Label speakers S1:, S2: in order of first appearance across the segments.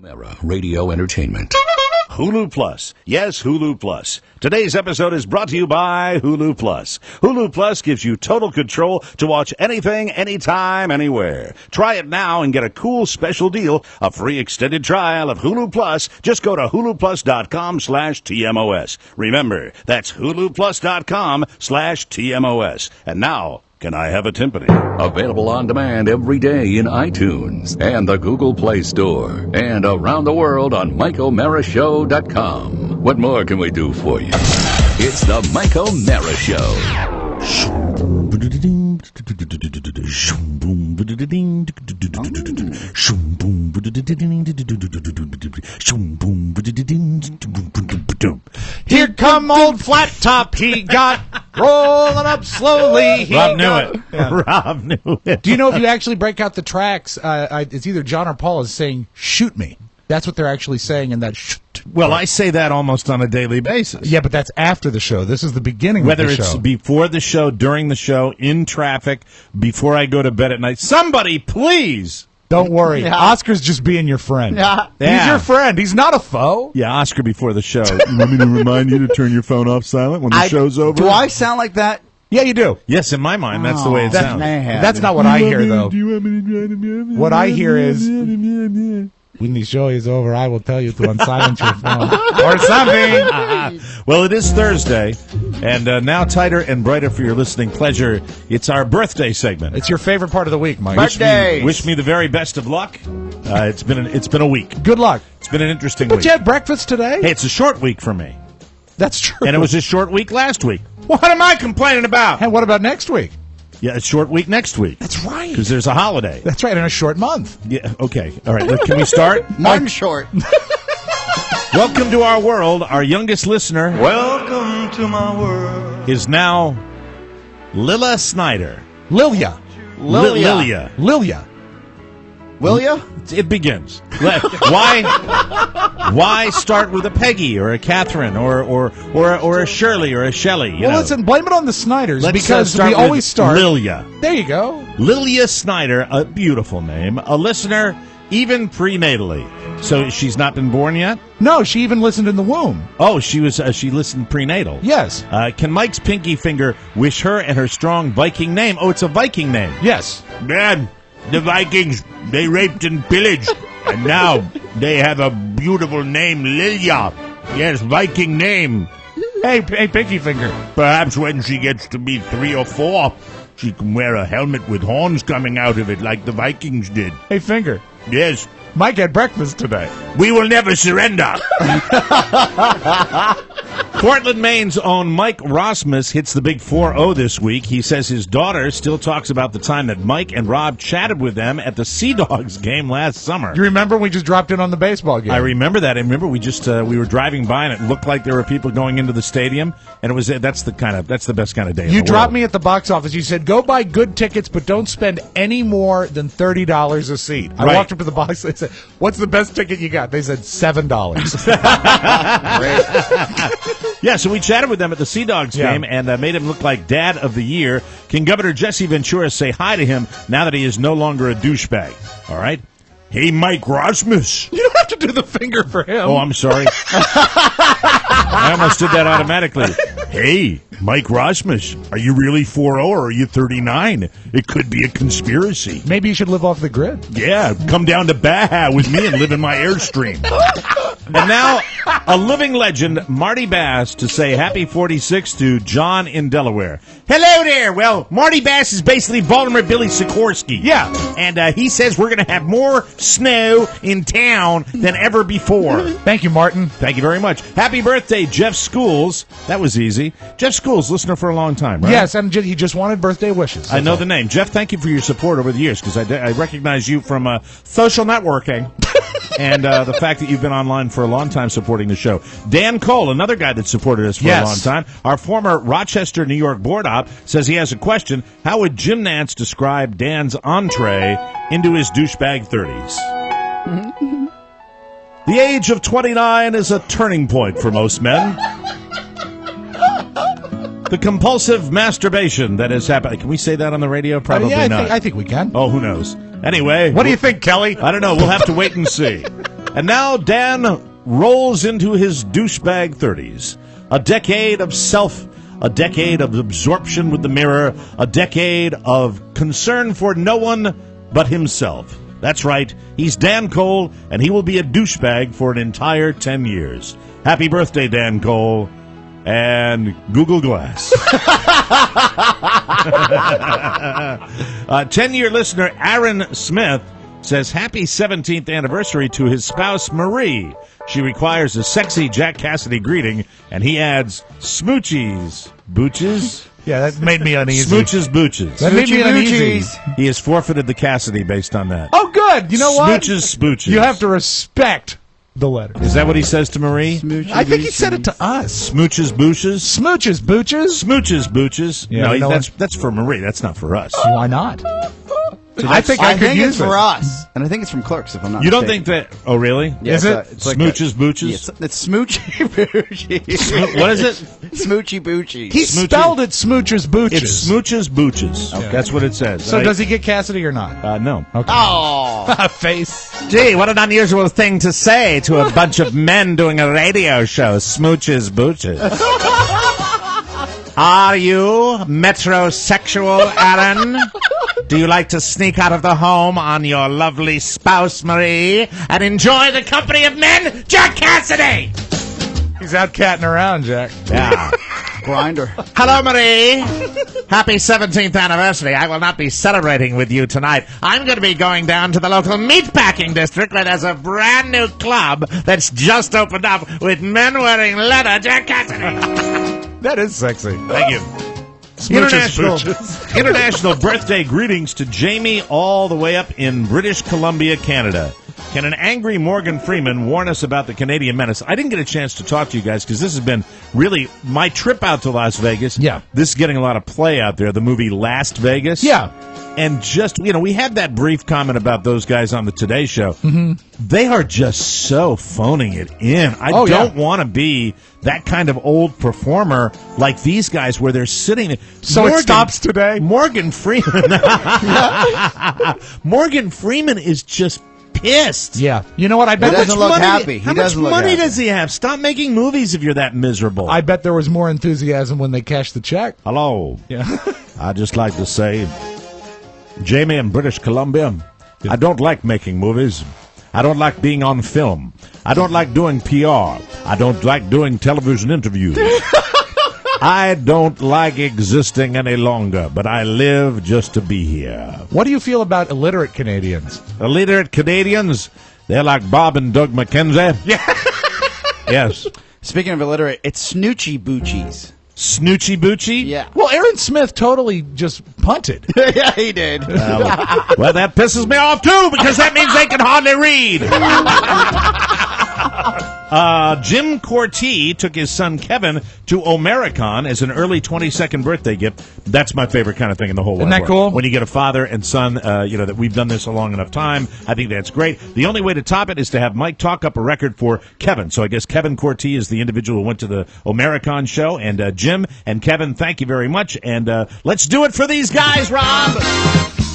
S1: Era Radio Entertainment.
S2: Hulu Plus. Yes, Hulu Plus. Today's episode is brought to you by Hulu Plus. Hulu Plus gives you total control to watch anything, anytime, anywhere. Try it now and get a cool special deal, a free extended trial of Hulu Plus. Just go to huluplus.com/TMOS. Remember, that's huluplus.com/TMOS. And now, can I have a timpani?
S1: Available on demand every day in iTunes and the Google Play Store. And around the world on MikeO'MaraShow.com. What more can we do for you? It's the Mike O'Mara Show.
S3: Here come old flat top, he got rolling up slowly.
S4: Rob knew it.
S3: Yeah.
S4: Rob knew it.
S3: Do you know if you actually break out the tracks, it's either John or Paul is saying, shoot me. That's what they're actually saying in that shoot.
S4: Well, I say that almost on a daily basis.
S3: Yeah, but that's after the show. This is the beginning
S4: Whether
S3: of the show.
S4: Whether it's before the show, during the show, in traffic, before I go to bed at night. Somebody, please.
S3: Don't worry. Yeah. Oscar's just being your friend.
S4: Yeah.
S3: He's your friend. He's not a foe.
S4: Yeah, Oscar before the show. You want me to remind you to turn your phone off silent when the show's over?
S5: Do I sound like that?
S3: Yeah, you do.
S4: Yes, in my mind, that's the way it sounds.
S3: That's not what I hear, though.
S4: Do you want me to
S3: what I hear is, when the show is over, I will tell you to unsilence your phone. Or something.
S4: Well, it is Thursday, and now tighter and brighter for your listening pleasure, it's our birthday segment.
S3: It's your favorite part of the week, Mike.
S5: Birthdays.
S4: Wish me the very best of luck. It's been a week.
S3: Good luck.
S4: It's been an interesting
S3: But
S4: week.
S3: you had breakfast today?
S4: Hey, it's a short week for me.
S3: That's true.
S4: And it was a short week last week. What am I complaining about?
S3: And what about next week?
S4: Yeah, a short week next week.
S3: That's right.
S4: Because there's a holiday.
S3: That's right, in a short month.
S4: Yeah, okay. All right, can we start?
S5: One short.
S4: Welcome to our world. Our youngest listener
S6: Welcome to my world.
S4: is now Lila Snyder.
S3: Lilia.
S4: Lilia.
S3: Lilia.
S5: Will ya?
S4: It begins. Why start with a Peggy or a Catherine or a Shirley or a Shelley?
S3: Well, listen, blame it on the Snyders
S4: Let's
S3: because
S4: start
S3: we
S4: with
S3: always start.
S4: Lilia.
S3: There you go.
S4: Lilia Snyder, a beautiful name, a listener even prenatally. So she's not been born yet?
S3: No, she even listened in the womb.
S4: Oh, she listened prenatal.
S3: Yes.
S4: Can Mike's pinky finger wish her and her strong Viking name? Oh, it's a Viking name.
S3: Yes.
S2: Dad, the Vikings, they raped and pillaged, and now they have a beautiful name, Lilia. Yes, Viking name.
S3: Hey, pinky finger.
S2: Perhaps when she gets to be 3 or 4, she can wear a helmet with horns coming out of it like the Vikings did.
S3: Hey, finger.
S2: Yes.
S3: Mike had breakfast today.
S2: We will never surrender.
S4: Portland, Maine's own Mike Rosmus hits the big 4-0 this week. He says his daughter still talks about the time that Mike and Rob chatted with them at the Sea Dogs game last summer.
S3: You remember we just dropped in on the baseball game?
S4: I remember that. I remember we were driving by and it looked like there were people going into the stadium, and that's the best kind of day.
S3: You dropped me at the box office. You said go buy good tickets, but don't spend any more than $30 a seat. I walked up to the box and I said, "What's the best ticket you got?" They said $7.
S4: Yeah, so we chatted with them at the Sea Dogs game and made him look like Dad of the Year. Can Governor Jesse Ventura say hi to him now that he is no longer a douchebag? All right. Hey, Mike Rosmus.
S3: You don't have to do the finger for him.
S4: Oh, I'm sorry. I almost did that automatically. Hey, Mike Rosmus, are you really 4-0 or are you 39? It could be a conspiracy.
S3: Maybe you should live off the grid.
S4: Yeah, come down to Baja with me and live in my Airstream. And now, a living legend, Marty Bass, to say happy 46 to John in Delaware. Hello there. Well, Marty Bass is basically Baltimore Billy Sikorsky.
S3: Yeah.
S4: And he says we're going to have more snow in town than ever before.
S3: Thank you, Martin.
S4: Thank you very much. Happy birthday, Jeff Schools. That was easy. Jeff Schools, listener for a long time, right?
S3: Yes, and he just wanted birthday wishes.
S4: I know the name. Jeff, thank you for your support over the years, because I recognize you from social networking and the fact that you've been online for a long time supporting the show. Dan Cole, another guy that supported us for a long time, our former Rochester, New York board op, says he has a question. How would Jim Nantz describe Dan's entree into his douchebag 30s? The age of 29 is a turning point for most men. The compulsive masturbation that has happened. Can we say that on the radio? Probably not.
S3: I think we can.
S4: Oh, who knows? Anyway.
S3: What do you think, Kelly?
S4: I don't know. We'll have to wait and see. And now Dan rolls into his douchebag 30s. A decade of a decade of absorption with the mirror, a decade of concern for no one but himself. That's right, he's Dan Cole, and he will be a douchebag for an entire 10 years. Happy birthday, Dan Cole, and Google Glass. 10-year listener Aaron Smith says happy 17th anniversary to his spouse Marie. She requires a sexy Jack Cassidy greeting, and he adds smoochies, booches.
S3: Yeah, that made me uneasy.
S4: Smooches, booches.
S3: That made me uneasy.
S4: He has forfeited the Cassidy based on that.
S3: Oh, good. You know what?
S4: Smooches, spooches.
S3: You have to respect the letter.
S4: Is that what he says to Marie?
S3: I think he said it to us.
S4: Smooches, booches.
S3: Smooches, booches.
S4: Smooches, booches.
S3: Yeah,
S4: no, that's for Marie. That's not for us.
S3: Why not? I think I could use
S5: it's for us, and I think it's from Clerks. If I'm not
S4: You don't
S5: mistaken.
S4: think that? Oh, really?
S5: Yeah,
S3: Is it?
S5: It's like
S4: Smooches, booches?
S5: it's smoochy boochies.
S4: What is it?
S5: Smoochy boochies.
S3: He spelled it smooches, booches.
S4: It's smooches, booches.
S5: Okay.
S4: That's what it says.
S3: So does he get Cassidy or not?
S4: No.
S3: Okay.
S5: Oh,
S3: Face.
S4: Gee, what an unusual thing to say to a bunch of men doing a radio show. Smooches, booches. Are you metrosexual, Aaron? Do you like to sneak out of the home on your lovely spouse, Marie, and enjoy the company of men? Jack Cassidy!
S3: He's out catting around, Jack.
S4: Yeah.
S5: grinder.
S4: Hello, Marie. Happy 17th anniversary. I will not be celebrating with you tonight. I'm going to be going down to the local meatpacking district where there's a brand new club that's just opened up with men wearing leather. Jack Cassidy.
S3: That is sexy.
S4: Thank you. International birthday greetings to Jamie all the way up in British Columbia, Canada. Can an angry Morgan Freeman warn us about the Canadian menace? I didn't get a chance to talk to you guys because this has been really my trip out to Las Vegas.
S3: Yeah.
S4: This is getting a lot of play out there, the movie Last Vegas.
S3: Yeah.
S4: And just, we had that brief comment about those guys on the Today Show. Mm-hmm. They are just so phoning it in. I don't want to be that kind of old performer like these guys where they're sitting.
S3: So it stops today?
S4: Morgan Freeman. Morgan Freeman is just pissed.
S3: Yeah. You know what? I bet
S5: He doesn't look happy.
S4: How much money does he have? Stop making movies if you're that miserable.
S3: I bet there was more enthusiasm when they cashed the check.
S4: Hello.
S3: Yeah.
S4: I'd just like to say, Jamie in British Columbia, I don't like making movies. I don't like being on film. I don't like doing PR. I don't like doing television interviews. I don't like existing any longer, but I live just to be here.
S3: What do you feel about illiterate Canadians?
S4: Illiterate Canadians, they're like Bob and Doug McKenzie. Yeah. Yes.
S5: Speaking of illiterate, it's Snoochie Boochies.
S4: Snoochie Boochie?
S5: Yeah.
S3: Well, Aaron Smith totally just punted.
S5: Yeah, he did.
S4: Well, that pisses me off, too, because that means they can hardly read. Jim Corti took his son Kevin to Omericon as an early 22nd birthday gift. That's my favorite kind of thing in the whole world.
S3: Isn't that cool?
S4: When you get a father and son, that we've done this a long enough time. I think that's great. The only way to top it is to have Mike talk up a record for Kevin. So I guess Kevin Corti is the individual who went to the Omericon show. And Jim and Kevin, thank you very much. And let's do it for these guys, Rob.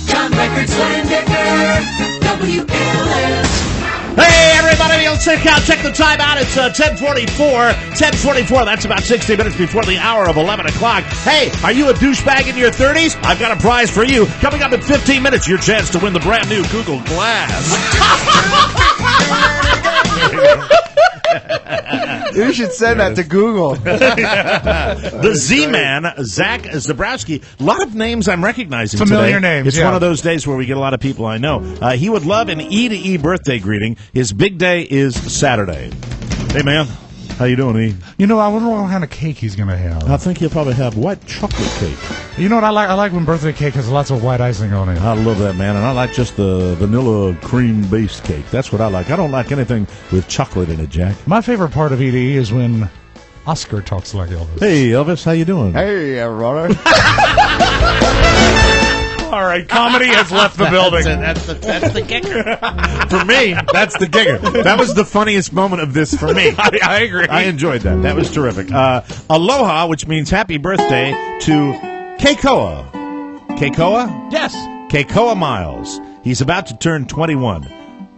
S7: John Records Landecker, WLS.
S4: Hey, everybody, check the time out. It's 10:44. 10:44, that's about 60 minutes before the hour of 11 o'clock. Hey, are you a douchebag in your 30s? I've got a prize for you. Coming up in 15 minutes, your chance to win the brand new Google Glass.
S5: You should send that to Google.
S4: The Z-Man, Zach Zabrowski. A lot of names I'm recognizing
S3: Familiar
S4: today.
S3: names,
S4: It's
S3: yeah.
S4: one of those days where we get a lot of people I know. He would love an E-to-E birthday greeting. His big day is Saturday. Hey, man. How you doing, E?
S3: You know, I wonder what kind of cake he's going to have.
S4: I think he'll probably have white chocolate cake.
S3: You know what I like? I like when birthday cake has lots of white icing on it.
S4: I love that, man, and I like just the vanilla cream-based cake. That's what I like. I don't like anything with chocolate in it, Jack.
S3: My favorite part of EDE is when Oscar talks like Elvis.
S4: Hey, Elvis, how you doing?
S5: Hey, brother.
S3: All right, comedy has left the building.
S4: That's the kicker. For me, that's the kicker. That was the funniest moment of this for me.
S3: I agree.
S4: I enjoyed that. That was terrific. Aloha, which means happy birthday to Keikoa. Keikoa?
S3: Yes.
S4: Keikoa Miles. He's about to turn 21.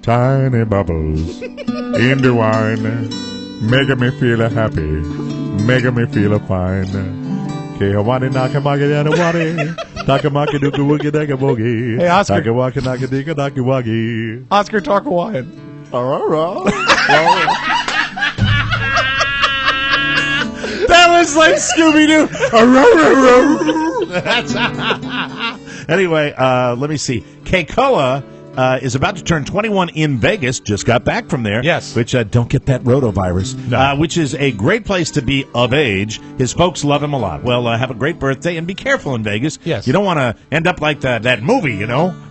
S4: Tiny bubbles in the wine, making me feel happy, making me feel fine. Kehawani nakamaki yanawani, takamaki duku woogie dega boogie.
S3: Hey, Oscar.
S4: Takawaki nakadika daki wagi.
S3: Oscar, talk Hawaiian.
S4: That was like Scooby-Doo. Anyway, let me see. Keikoa is about to turn 21 in Vegas. Just got back from there.
S3: Yes.
S4: Which, don't get that rotavirus.
S3: No.
S4: Which is a great place to be of age. His folks love him a lot. Well, have a great birthday and be careful in Vegas.
S3: Yes.
S4: You don't want to end up like that movie,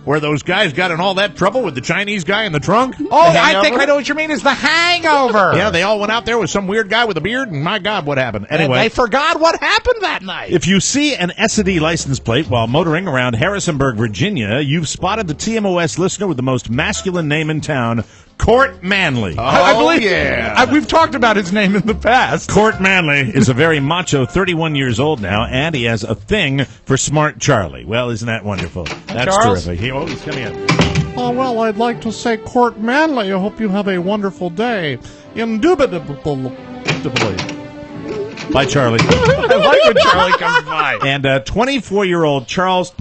S4: where those guys got in all that trouble with the Chinese guy in the trunk.
S3: Oh, I think I know what you mean is The Hangover.
S4: Yeah, they all went out there with some weird guy with a beard, and my God, what happened? Anyway.
S3: And they forgot what happened that night.
S4: If you see an S&D license plate while motoring around Harrisonburg, Virginia, you've spotted the TMOS listener with the most masculine name in town, Court Manley.
S3: I believe,
S5: yeah.
S3: we've talked about his name in the past.
S4: Court Manley is a very macho 31 years old now, and he has a thing for Smart Charlie. Well, isn't that wonderful? That's
S3: Charles?
S4: terrific. He's coming in.
S8: Oh, well, I'd like to say, Court Manley, I hope you have a wonderful day. Indubitably.
S4: Bye, Charlie.
S3: I like when Charlie comes by.
S4: And 24-year-old Charles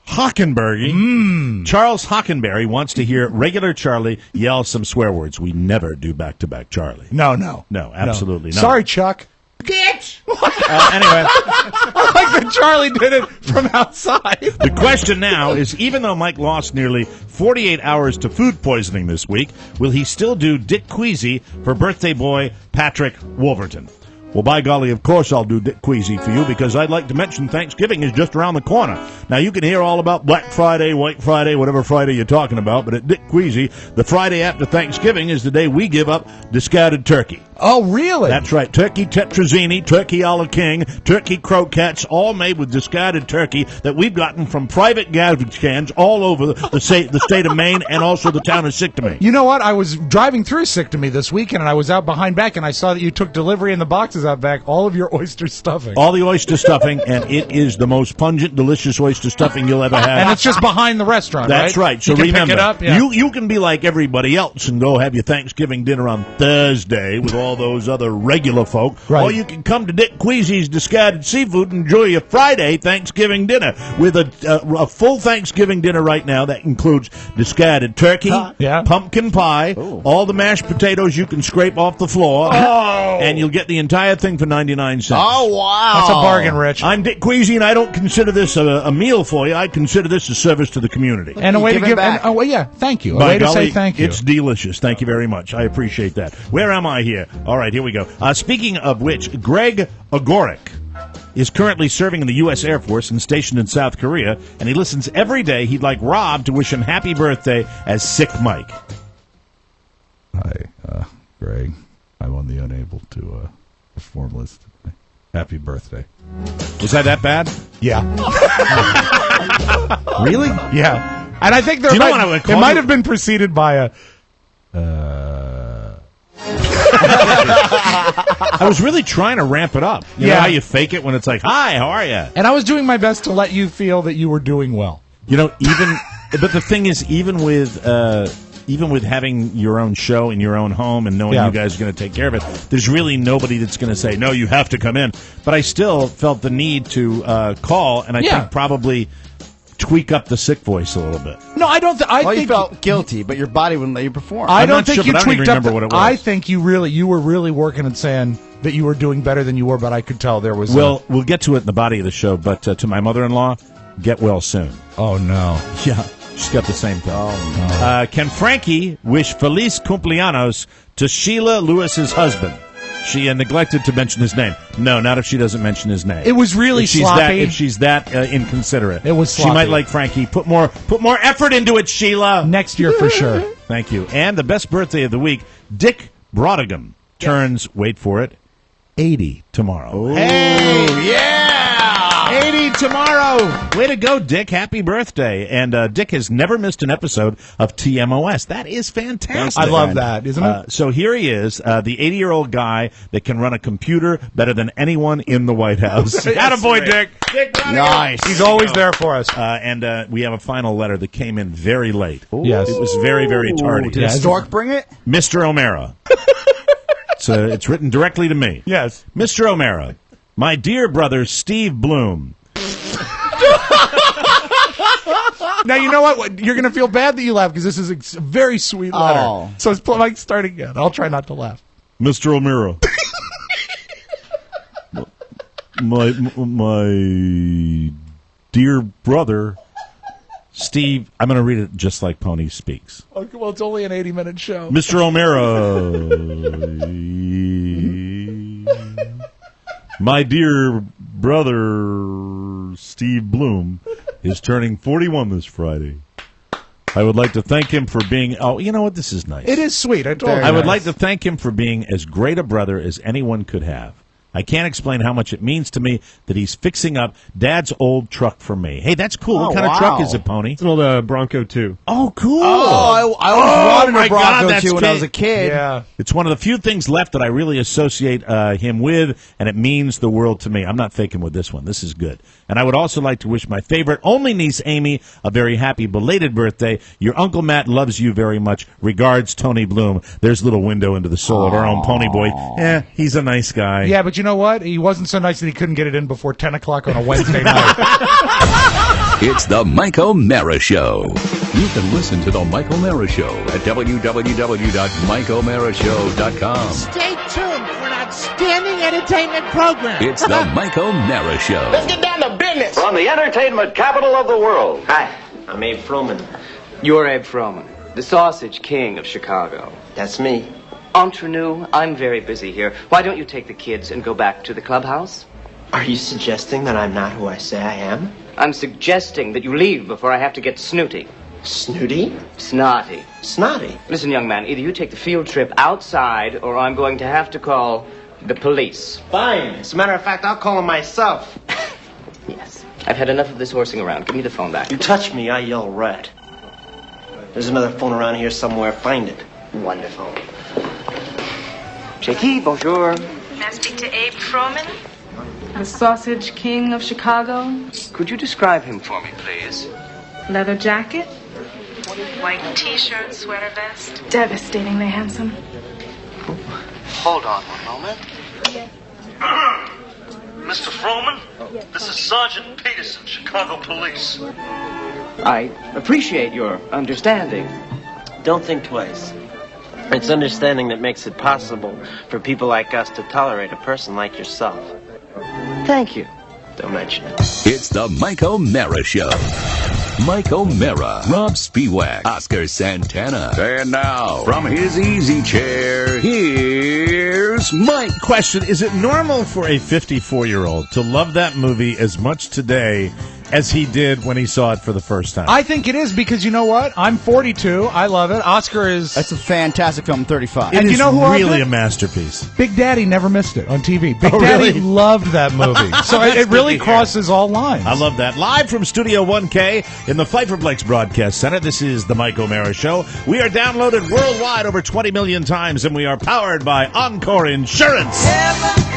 S4: Hockenberry. Charles Hockenberry wants to hear regular Charlie yell some swear words. We never do back-to-back Charlie.
S3: No,
S4: absolutely not.
S3: Sorry, Chuck.
S4: Bitch! Anyway,
S3: I like that Charlie did it from outside.
S4: the question now is, even though Mike lost nearly 48 hours to food poisoning this week, will he still do Dick Queasy for birthday boy Patrick Wolverton? Well, by golly, of course I'll do Dick Queasy for you, because I'd like to mention Thanksgiving is just around the corner. Now, you can hear all about Black Friday, White Friday, whatever Friday you're talking about, but at Dick Queasy, the Friday after Thanksgiving is the day we give up discarded turkey.
S3: Oh, really?
S4: That's right. Turkey tetrazzini, turkey a la king, turkey croquettes, all made with discarded turkey that we've gotten from private garbage cans all over the state of Maine and also the town of Sicktomy.
S3: You know what? I was driving through Sicktomy this weekend, and I was out behind back, and I saw that you took delivery in the boxes out back, all of your oyster stuffing.
S4: All the oyster stuffing, and it is the most pungent, delicious oyster stuffing you'll ever have.
S3: And it's just behind the restaurant,
S4: That's right. So
S3: you can
S4: remember,
S3: pick it up, yeah.
S4: you can be like everybody else and go have your Thanksgiving dinner on Thursday with all those other regular folk.
S3: Right.
S4: Or you can come to Dick Queasy's Discarded Seafood and enjoy your Friday Thanksgiving dinner with a full Thanksgiving dinner right now that includes discarded turkey, pumpkin pie, all the mashed potatoes you can scrape off the floor, and you'll get the entire thing for 99 cents.
S5: Oh, wow.
S3: That's a bargain, Rich.
S4: I'm Dick Queasy, and I don't consider this a meal for you. I consider this a service to the community.
S3: And a way to
S5: Give it
S3: give
S5: back.
S3: thank you. A
S4: By
S3: way to
S4: golly,
S3: say thank you.
S4: It's delicious. Thank you very much. I appreciate that. Where am I here? All right, here we go. Speaking of which, Greg Agoric is currently serving in the U.S. Air Force and stationed in South Korea, and he listens every day. He'd like Rob to wish him happy birthday as Sick Mike.
S9: Hi, Greg. I'm on the unable to perform list. Happy birthday.
S4: Was that bad?
S3: Yeah.
S4: Really?
S3: Yeah. And I think
S4: Do you know what I would call
S3: it might
S4: you?
S3: have been preceded by a...
S4: I was really trying to ramp it up. You know how you fake it when it's like, hi, how are you?
S3: And I was doing my best to let you feel that you were doing well.
S4: You know, but the thing is, even with having your own show in your own home and knowing you guys are going to take care of it, there's really nobody that's going to say, no, you have to come in. But I still felt the need to call, and I think probably tweak up the sick voice a little bit.
S3: No, I don't. I think
S5: you felt guilty, but your body wouldn't let you perform.
S3: I
S4: I'm
S3: don't
S4: not
S3: think
S4: sure,
S3: you
S4: but I don't even
S3: tweaked up.
S4: remember what it was.
S3: I think you were really working and saying that you were doing better than you were, but I could tell there was.
S4: We'll get to it in the body of the show, but to my mother-in-law, get well soon.
S3: Oh no.
S4: Yeah, she's got the same thing. Oh no. Can Frankie wish Feliz Cumpleaños to Sheila Lewis's husband? She neglected to mention his name. No, not if she doesn't mention his name.
S3: It was really sloppy.
S4: If she's that inconsiderate.
S3: It was sloppy.
S4: She might like Frankie. Put more effort into it, Sheila.
S3: Next year for sure.
S4: Thank you. And the best birthday of the week, Dick Brodigam turns, wait for it, 80 tomorrow.
S5: Hey, yeah!
S3: 80
S4: tomorrow. Way to go, Dick. Happy birthday. And Dick has never missed an episode of TMOS. That is fantastic.
S3: I love that, isn't it?
S4: So here he is, the 80-year-old guy that can run a computer better than anyone in the White House.
S3: Attaboy, Dick.
S5: Nice.
S3: He's always there for us.
S4: And we have a final letter that came in very late.
S3: Yes.
S4: It was very, very tardy.
S5: Did Stork bring it?
S4: Mr. O'Mara. It's written directly to me.
S3: Yes.
S4: Mr. O'Mara, my dear brother Steve Bloom.
S3: Now, you know what? You're going to feel bad that you laugh because this is a very sweet letter.
S5: Oh.
S3: So it's like start again. I'll try not to laugh.
S4: Mr. O'Mara. my dear brother Steve, I'm going to read it just like Pony speaks.
S3: Okay, well, it's only an 80-minute show.
S4: Mr. O'Mara, my dear brother Steve Bloom is turning 41 this Friday. I would like to thank him for being... Oh, you know what? This is nice.
S3: It is sweet. I told you.
S4: I would like to thank him for being as great a brother as anyone could have. I can't explain how much it means to me that he's fixing up Dad's old truck for me. Hey, that's cool.
S5: Oh,
S4: what kind of
S5: wow.
S4: truck is it, Pony?
S10: It's an old Bronco 2.
S4: Oh, cool.
S5: Oh, I always wanted
S4: my
S5: a Bronco
S4: God,
S5: too when
S4: that's
S5: I was a kid.
S3: Yeah.
S4: It's one of the few things left that I really associate him with, and it means the world to me. I'm not faking with this one. This is good. And I would also like to wish my favorite only niece, Amy, a very happy belated birthday. Your Uncle Matt loves you very much. Regards, Tony Bloom. There's a little window into the soul of our own Pony Boy. He's a nice guy.
S3: Yeah, but you know what? He wasn't so nice that he couldn't get it in before 10 o'clock on a Wednesday night.
S1: It's the Mike O'Mara Show. You can listen to the Mike O'Mara Show at www.mikeomarashow.com.
S8: Stay tuned for an outstanding entertainment program.
S1: It's the Mike O'Mara Show.
S6: Let's get down to business.
S11: From the entertainment capital of the world.
S12: Hi, I'm Abe Froman. You're Abe Froman, the sausage king of Chicago. That's me. Entre nous, I'm very busy here. Why don't you take the kids and go back to the clubhouse?
S13: Are you suggesting that I'm not who I say I am?
S12: I'm suggesting that you leave before I have to get snooty.
S13: Snooty?
S12: Snotty.
S13: Snotty?
S12: Listen, young man, either you take the field trip outside or I'm going to have to call the police.
S13: Fine. As a matter of fact, I'll call him myself.
S12: Yes. I've had enough of this horsing around. Give me the phone back.
S13: You touch me, I yell red. There's another phone around here somewhere. Find it.
S12: Wonderful. Checky, bonjour.
S14: May I speak to Abe Froman? The sausage king of Chicago?
S12: Could you describe him for me, please?
S14: Leather jacket? White t-shirt, sweater vest? Devastatingly handsome.
S12: Hold on one moment.
S6: Mr. Froman, this is Sergeant Peterson, Chicago Police.
S12: I appreciate your understanding.
S13: Don't think twice. It's understanding that makes it possible for people like us to tolerate a person like yourself.
S12: Thank you.
S13: Don't mention it.
S1: It's the Mike O'Mara Show. Mike O'Mara, Rob Spiewak, Oscar Santana. And now, from his easy chair, here's Mike.
S4: Question, is it normal for a 54-year-old to love that movie as much today as he did when he saw it for the first time?
S3: I think it is because you know what? I'm 42. I love it. Oscar is...
S5: That's a fantastic film, 35.
S3: And you know who
S4: really a masterpiece.
S3: Big Daddy never missed it on TV. Big
S4: Oh,
S3: Daddy
S4: really?
S3: loved that movie. So it really crosses all lines.
S4: I love that. Live from Studio 1K in the Pfeifferplex Broadcast Center, this is the Mike O'Mara Show. We are downloaded worldwide over 20 million times, and we are powered by Encore Insurance.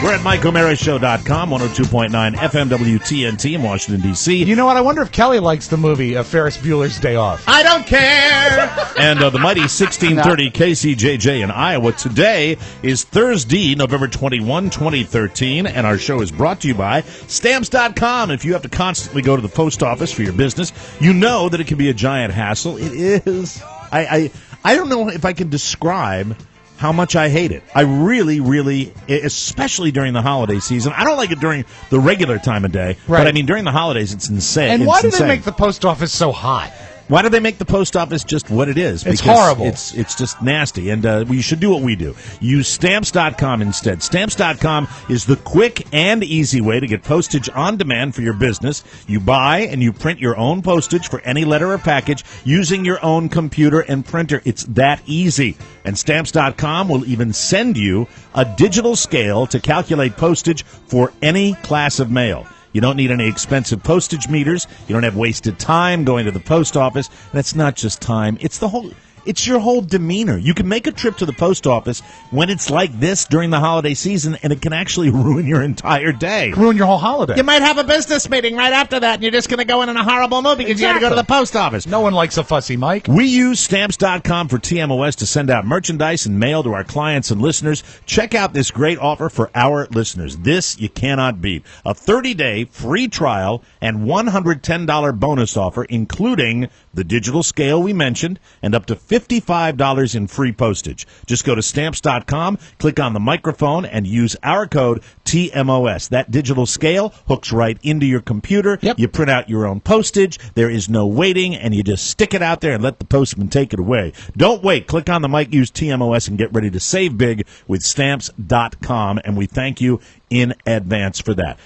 S4: We're at MikeO'MaraShow.com, 102.9 FM WTNT in Washington, D.C.
S3: You know what? I wonder if Kelly likes the movie Ferris Bueller's Day Off.
S4: I don't care! And the mighty 1630 KCJJ in Iowa. Today is Thursday, November 21, 2013, and our show is brought to you by Stamps.com. If you have to constantly go to the post office for your business, you know that it can be a giant hassle. It is. I don't know if I can describe how much I hate it. I really, really, especially during the holiday season. I don't like it during the regular time of day,
S3: Right.
S4: but I mean during the holidays, it's insane.
S3: And
S4: It's
S3: why do they
S4: insane.
S3: make the post office so hot?
S4: Why do they make the post office just what it is?
S3: It's
S4: Because
S3: horrible.
S4: It's just nasty, and we should do what we do. Use Stamps.com instead. Stamps.com is the quick and easy way to get postage on demand for your business. You buy and you print your own postage for any letter or package using your own computer and printer. It's that easy. And Stamps.com will even send you a digital scale to calculate postage for any class of mail.
S2: You don't need any expensive postage meters. You don't have wasted time going to the post office. And it's not just time. It's your whole demeanor. You can make a trip to the post office when it's like this during the holiday season, and it can actually ruin your entire day.
S3: Ruin your whole holiday.
S2: You might have a business meeting right after that, and you're just going to go in a horrible mood because you got to go to the post office.
S3: No one likes a fussy Mike.
S2: We use Stamps.com for TMOS to send out merchandise and mail to our clients and listeners. Check out this great offer for our listeners. This you cannot beat. A 30-day free trial and $110 bonus offer, including the digital scale we mentioned, and up to $55 in free postage. Just go to Stamps.com, click on the microphone, and use our code TMOS. That digital scale hooks right into your computer.
S3: Yep.
S2: You print out your own postage. There is no waiting, and you just stick it out there and let the postman take it away. Don't wait. Click on the mic, use TMOS, and get ready to save big with Stamps.com, and we thank you in advance for that.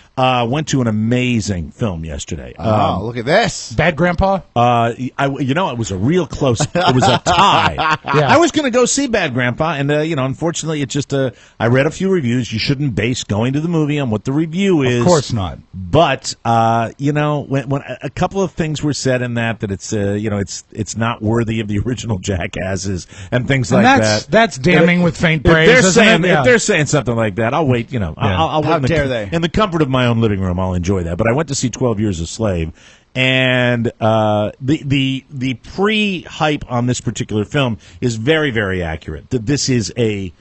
S2: Went to an amazing film yesterday.
S5: Look at this.
S3: Bad Grandpa?
S2: It was a real close. It was a tie.
S3: Yeah.
S2: I was going to go see Bad Grandpa, and unfortunately, it just. I read a few reviews. You shouldn't base going to the movie on what the review is.
S3: Of course not.
S2: But when a couple of things were said in that it's not worthy of the original Jackasses and things like that.
S3: That's damning with faint praise.
S2: If they're saying something like that, I'll wait. I'll
S5: How dare they?
S2: In the comfort of my own living room, I'll enjoy that. But I went to see 12 Years a Slave, and the pre-hype on this particular film is very, very accurate. That this is an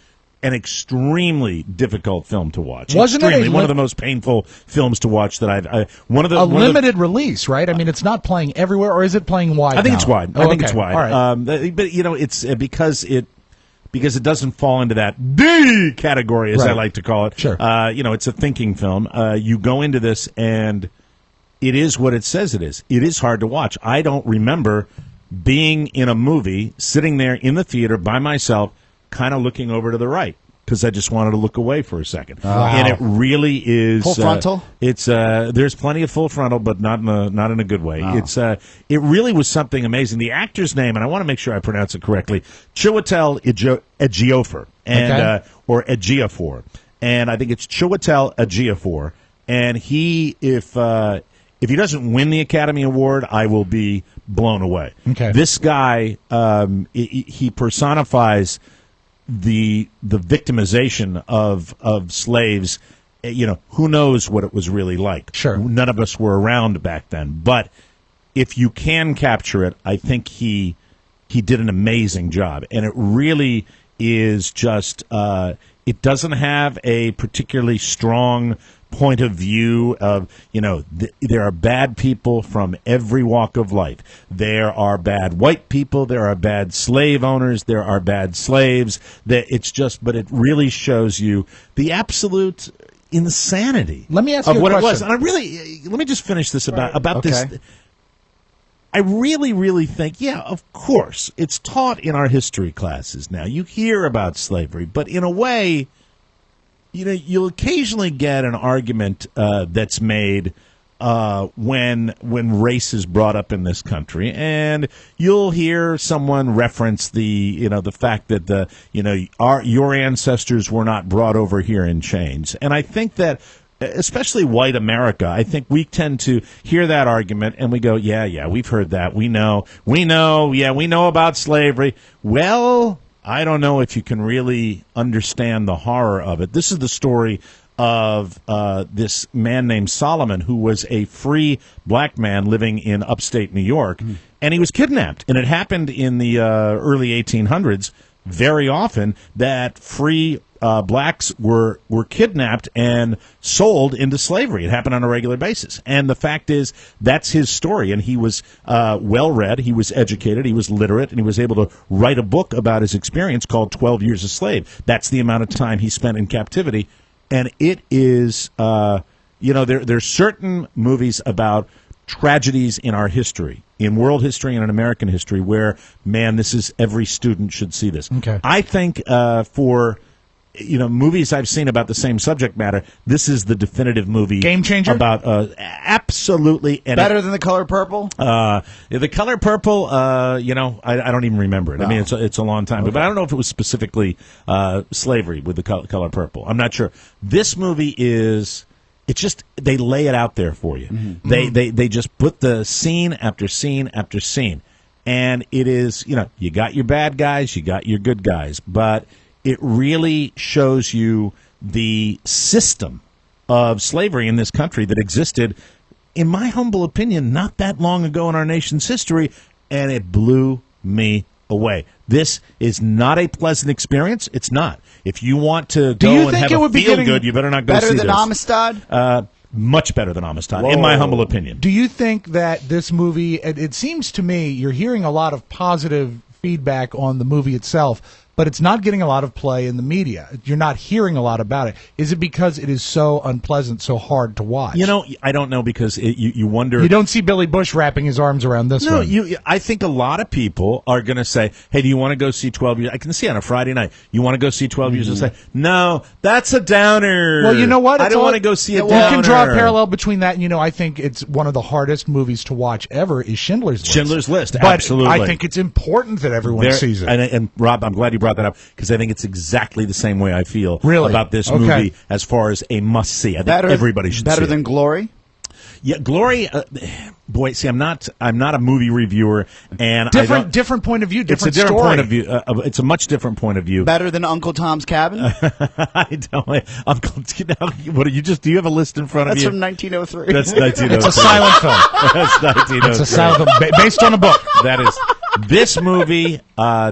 S2: extremely difficult film to watch.
S3: Wasn't it
S2: one of the most painful films to watch that I've
S3: limited release, right? I mean, it's not playing everywhere, or is it playing wide?
S2: I think
S3: now?
S2: it's wide.
S3: Oh,
S2: I think
S3: okay.
S2: it's wide.
S3: All right.
S2: But it's because it doesn't fall into that D category, as I like to call it.
S3: Sure.
S2: It's a thinking film. You go into this, and it is what it says it is. It is hard to watch. I don't remember being in a movie, sitting there in the theater by myself, kind of looking over to the right, because I just wanted to look away for a second.
S3: Wow.
S2: And it really is
S5: Full frontal?
S2: It's there's plenty of full frontal, but not in a good way.
S5: Wow.
S2: It really was something amazing. The actor's name, and I want to make sure I pronounce it correctly, Chiwetel Ejiofor, and or Ejiofor, and I think it's Chiwetel Ejiofor. And he, if he doesn't win the Academy Award, I will be blown away.
S3: Okay.
S2: This guy, he personifies the victimization of slaves. Who knows what it was really like.
S3: Sure.
S2: None of us were around back then. But if you can capture it, I think he did an amazing job. And it really is just, it doesn't have a particularly strong point of view of, there are bad people from every walk of life. There are bad white people. There are bad slave owners. There are bad slaves. But it really shows you the absolute insanity.
S3: Let me ask
S2: of
S3: you a
S2: what
S3: question.
S2: it was. And let me just finish this about this.
S5: Okay.
S2: I really, really think, of course, it's taught in our history classes now. You hear about slavery, but in a way, you'll occasionally get an argument that's made when race is brought up in this country, and you'll hear someone reference the fact that your ancestors were not brought over here in chains. And I think that, especially white America, I think we tend to hear that argument and we go, yeah, we've heard that. We know, we know about slavery. Well, I don't know if you can really understand the horror of it. This is the story of this man named Solomon, who was a free black man living in upstate New York, and he was kidnapped. And it happened in the early 1800s very often that free blacks were kidnapped and sold into slavery. It happened on a regular basis. And the fact is, that's his story. And he was well-read, he was educated, he was literate, and he was able to write a book about his experience called 12 Years a Slave. That's the amount of time he spent in captivity. And it is, there's certain movies about tragedies in our history, in world history and in American history, where, man, every student should see this.
S3: Okay.
S2: I think for movies I've seen about the same subject matter, this is the definitive movie.
S3: Game changer?
S2: About absolutely. And
S5: better than The Color Purple?
S2: The Color Purple, I don't even remember it. No. I mean, it's a long time. Okay. But I don't know if it was specifically slavery with The Color Purple. I'm not sure. This movie is It's just they lay it out there for you.
S3: Mm-hmm.
S2: They just put the scene after scene after scene, and it is, you got your bad guys, you got your good guys, but it really shows you the system of slavery in this country that existed, in my humble opinion, not that long ago in our nation's history, and it blew me away. This is not a pleasant experience. It's not. If you want to go and have a feel good, you better not go see this.
S5: Better than Amistad?
S2: Much better than Amistad,
S3: Whoa.
S2: in my humble opinion.
S3: Do you think that this movie, it seems to me, you're hearing a lot of positive feedback on the movie itself, but it's not getting a lot of play in the media. You're not hearing a lot about it. Is it because it is so unpleasant, so hard to watch?
S2: I don't know, because you wonder.
S3: You don't see Billy Bush wrapping his arms around this one.
S2: I think a lot of people are going to say, hey, do you want to go see 12 Years? I can see on a Friday night, you want to go see 12 Years? And say, no, that's a downer.
S3: Well, you know what?
S2: I don't want to go see a downer.
S3: You can draw a parallel between that and, I think it's one of the hardest movies to watch ever is Schindler's List.
S2: Schindler's List,
S3: but
S2: absolutely.
S3: I think it's important that everyone sees it.
S2: And Rob, I'm glad you brought that up, because I think it's exactly the same way I feel about this
S3: Okay.
S2: movie as far as a must-see. I think everybody should see it.
S5: Better than Glory?
S2: Yeah, Glory. Boy, see, I'm not a movie reviewer, and
S3: different point of view.
S2: It's a different point of view. It's a much different point of view.
S5: Better than Uncle Tom's Cabin?
S2: I don't. Uncle. What are you just? Do you have a list in front of
S5: That's
S2: you?
S5: from 1903.
S2: That's 1903.
S3: It's a silent film.
S2: That's 1903.
S3: It's a silent film based on a book.
S2: That is this movie.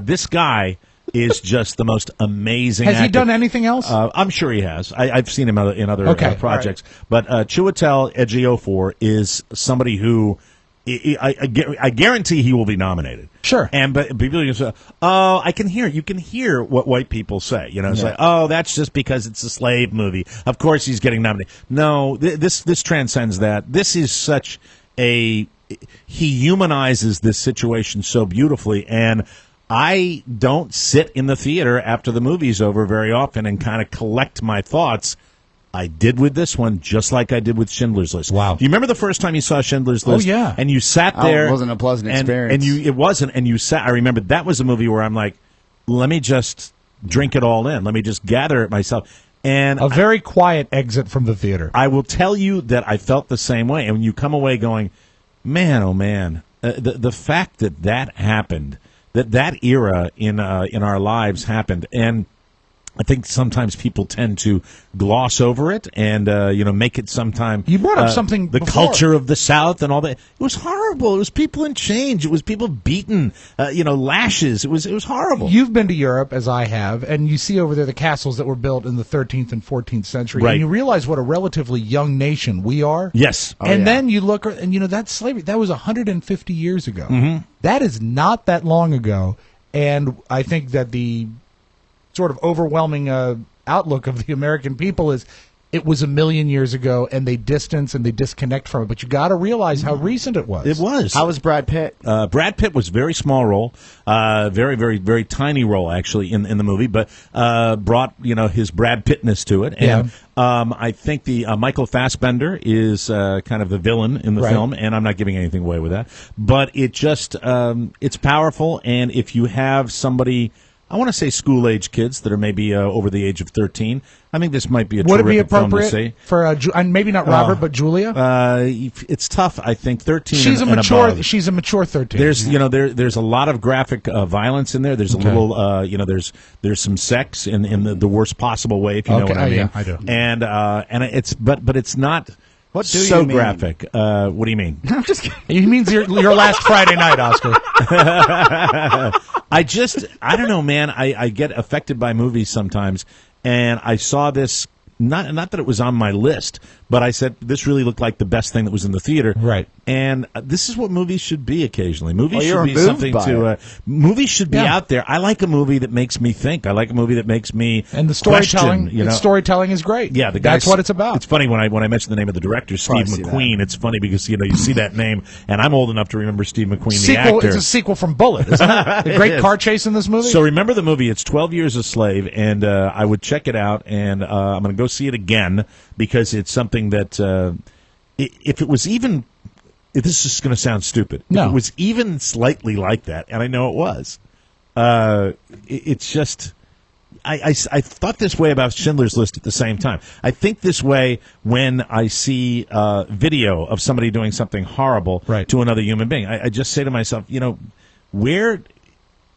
S2: This guy is just the most amazing
S3: Has
S2: actor.
S3: he done anything else?
S2: I'm sure he has. I've seen him in other projects. Right. But Chiwetel Ejiofor is somebody who I guarantee he will be nominated.
S3: Sure.
S2: But people can say, oh, you can hear what white people say. It's like, oh, that's just because it's a slave movie. Of course he's getting nominated. No, this transcends that. This is such he humanizes this situation so beautifully, and I don't sit in the theater after the movie's over very often and kind of collect my thoughts. I did with this one, just like I did with Schindler's List.
S3: Wow.
S2: Do you remember the first time you saw Schindler's List?
S3: Oh, yeah.
S2: And you sat there.
S5: It wasn't a pleasant experience.
S2: It wasn't. And you sat. I remember that was a movie where I'm like, let me just drink it all in. Let me just gather it myself. And
S3: a very quiet exit from the theater.
S2: I will tell you that I felt the same way. And when you come away going, man, oh man, the fact that happened. That era in our lives happened, and I think sometimes people tend to gloss over it and make it sometime.
S3: You brought up something
S2: the
S3: before.
S2: Culture of the South and all that. It was horrible. It was people in chains. It was people beaten. Lashes. It was horrible.
S3: You've been to Europe, as I have, and you see over there the castles that were built in the 13th and 14th century,
S2: Right.
S3: and you realize what a relatively young nation we are.
S2: Yes.
S3: Then you look, and that's slavery. That was 150 years ago.
S2: Mm-hmm.
S3: That is not that long ago, and I think that the sort of overwhelming outlook of the American people is it was 1,000,000 years ago, and they distance and they disconnect from it. But you got to realize how recent it was.
S2: It was.
S5: How was Brad Pitt?
S2: Brad Pitt was very small role, very, very, very tiny role actually in the movie, but brought his Brad Pittness to it. And I think the Michael Fassbender is kind of the villain in the film, and I'm not giving anything away with that. But it just it's powerful, and if you have somebody, I want to say school-age kids that are maybe over the age of 13, I think this might be a
S3: Would it be
S2: terrific film to
S3: appropriate
S2: see.
S3: for maybe not Robert, but Julia?
S2: It's tough. I think 13.
S3: She's
S2: and
S3: a mature.
S2: above.
S3: She's a mature 13.
S2: There's there's a lot of graphic violence in there. There's a little there's some sex in the worst possible way, if you know what I mean.
S3: Yeah, I do.
S2: And it's but it's not.
S5: What do
S2: so
S5: you mean?
S2: graphic. What do you mean?
S5: I'm just kidding.
S3: He means your last Friday night, Oscar.
S2: I don't know, man. I get affected by movies sometimes, and I saw this. Not that it was on my list, but I said this really looked like the best thing that was in the theater.
S3: Right.
S2: And this is what movies should be occasionally. Movies
S5: you're
S2: should be
S5: moved
S2: something
S5: by
S2: to.
S5: it.
S2: Movies should be out there. I like a movie that makes me think. I like a movie that makes me
S3: And the storytelling,
S2: question,
S3: the storytelling is great.
S2: Yeah,
S3: that's what it's about.
S2: It's funny when I mentioned the name of the director, Steve
S5: Probably see
S2: McQueen. It's funny because you see that name, and I'm old enough to remember Steve McQueen, the
S3: Sequel.
S2: actor.
S3: It's a sequel from Bullet, isn't it? The great car chase in this movie.
S2: So remember the movie. It's 12 Years a Slave, and I would check it out, and I'm going to go see it again because it's something that if it was even. This is going to sound stupid.
S3: No.
S2: If it was even slightly like that, and I know it was. It's just
S4: I thought this way about Schindler's List at the same time. I think this way when I see video of somebody doing something horrible to another human being. I just say to myself, where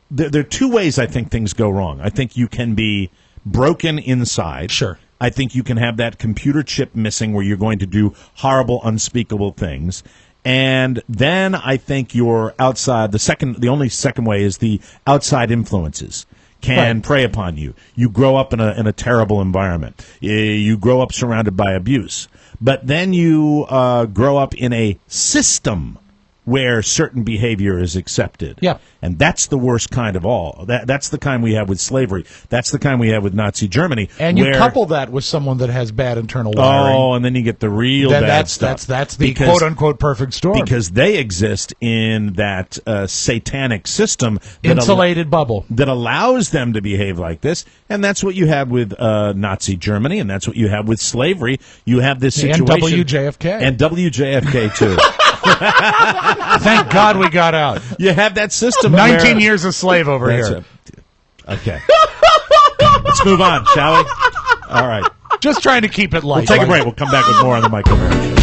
S4: there are two ways I think things go wrong. I think you can be broken inside.
S3: Sure.
S4: I think you can have that computer chip missing where you're going to do horrible, unspeakable things. And then I think you're outside. The only second way is the outside influences can prey upon you. You grow up in a terrible environment. You grow up surrounded by abuse. But then you grow up in a system where certain behavior is accepted.
S3: Yeah.
S4: And that's the worst kind of all. That's the kind we have with slavery. That's the kind we have with Nazi Germany.
S3: And you couple that with someone that has bad internal wiring.
S4: Oh, and then you get the real bad stuff.
S3: That's the quote-unquote perfect storm.
S4: Because they exist in that satanic system.
S3: Insulated bubble.
S4: That allows them to behave like this. And that's what you have with Nazi Germany, and that's what you have with slavery. You have this situation.
S3: And WJFK.
S4: And WJFK, too.
S3: Thank God we got out.
S4: You have that system.
S3: 19 years a slave over here.
S4: Okay. Let's move on, shall we? All right.
S3: Just trying to keep it light.
S4: We'll take a break. We'll come back with more on the Mike O'Meara Show.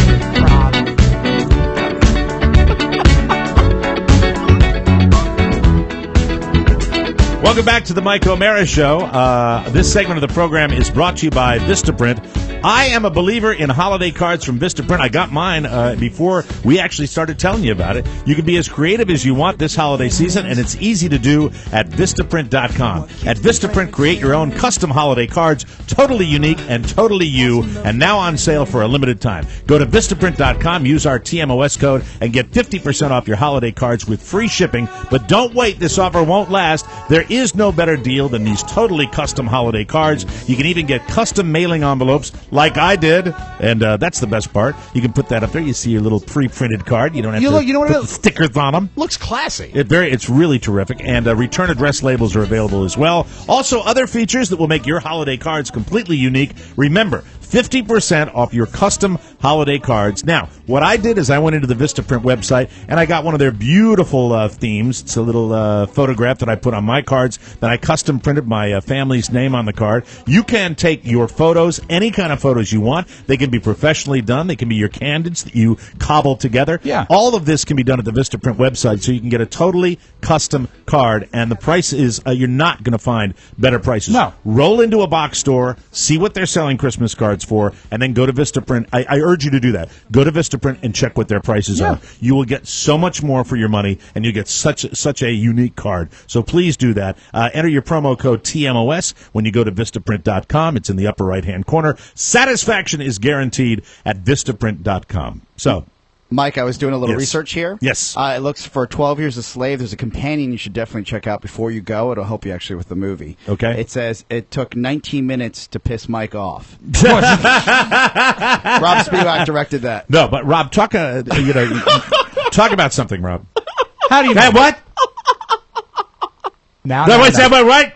S4: Welcome back to the Mike O'Meara Show. This segment of the program is brought to you by Vistaprint. I am a believer in holiday cards from Vistaprint. I got mine before we actually started telling you about it. You can be as creative as you want this holiday season, and it's easy to do at Vistaprint.com. At Vistaprint, create your own custom holiday cards, totally unique and totally you, and now on sale for a limited time. Go to Vistaprint.com, use our TMOS code, and get 50% off your holiday cards with free shipping. But don't wait, this offer won't last. There is no better deal than these totally custom holiday cards. You can even get custom mailing envelopes like I did, and that's the best part. You can put that up there. You see your little pre-printed card. You don't have to put the stickers on them.
S3: Looks classy.
S4: It's really terrific, and return address labels are available as well. Also, other features that will make your holiday cards completely unique. Remember, 50% off your custom holiday cards. Now, what I did is I went into the Vistaprint website, and I got one of their beautiful themes. It's a little photograph that I put on my cards. Then I custom printed my family's name on the card. You can take your photos, any kind of photos you want. They can be professionally done. They can be your candidates that you cobble together.
S3: Yeah.
S4: All of this can be done at the Vistaprint website, so you can get a totally custom card, and the price is, you're not going to find better prices.
S3: No.
S4: Roll into a box store, see what they're selling Christmas cards for, and then go to Vistaprint. I urge you to do that. Go to Vistaprint and check what their prices are. You will get so much more for your money, and you get such a unique card. So please do that. Enter your promo code TMOS when you go to Vistaprint.com. It's in the upper right-hand corner. Satisfaction is guaranteed at Vistaprint.com. So,
S5: Mike, I was doing a little research here.
S4: Yes.
S5: It looks for 12 Years a Slave. There's a companion you should definitely check out before you go. It'll help you actually with the movie.
S4: Okay.
S5: It says it took 19 minutes to piss Mike off. Rob Spivak directed that.
S4: No, but Rob, talk about something, Rob.
S3: How do you know?
S4: What?
S3: Now,
S4: wait, say what, right?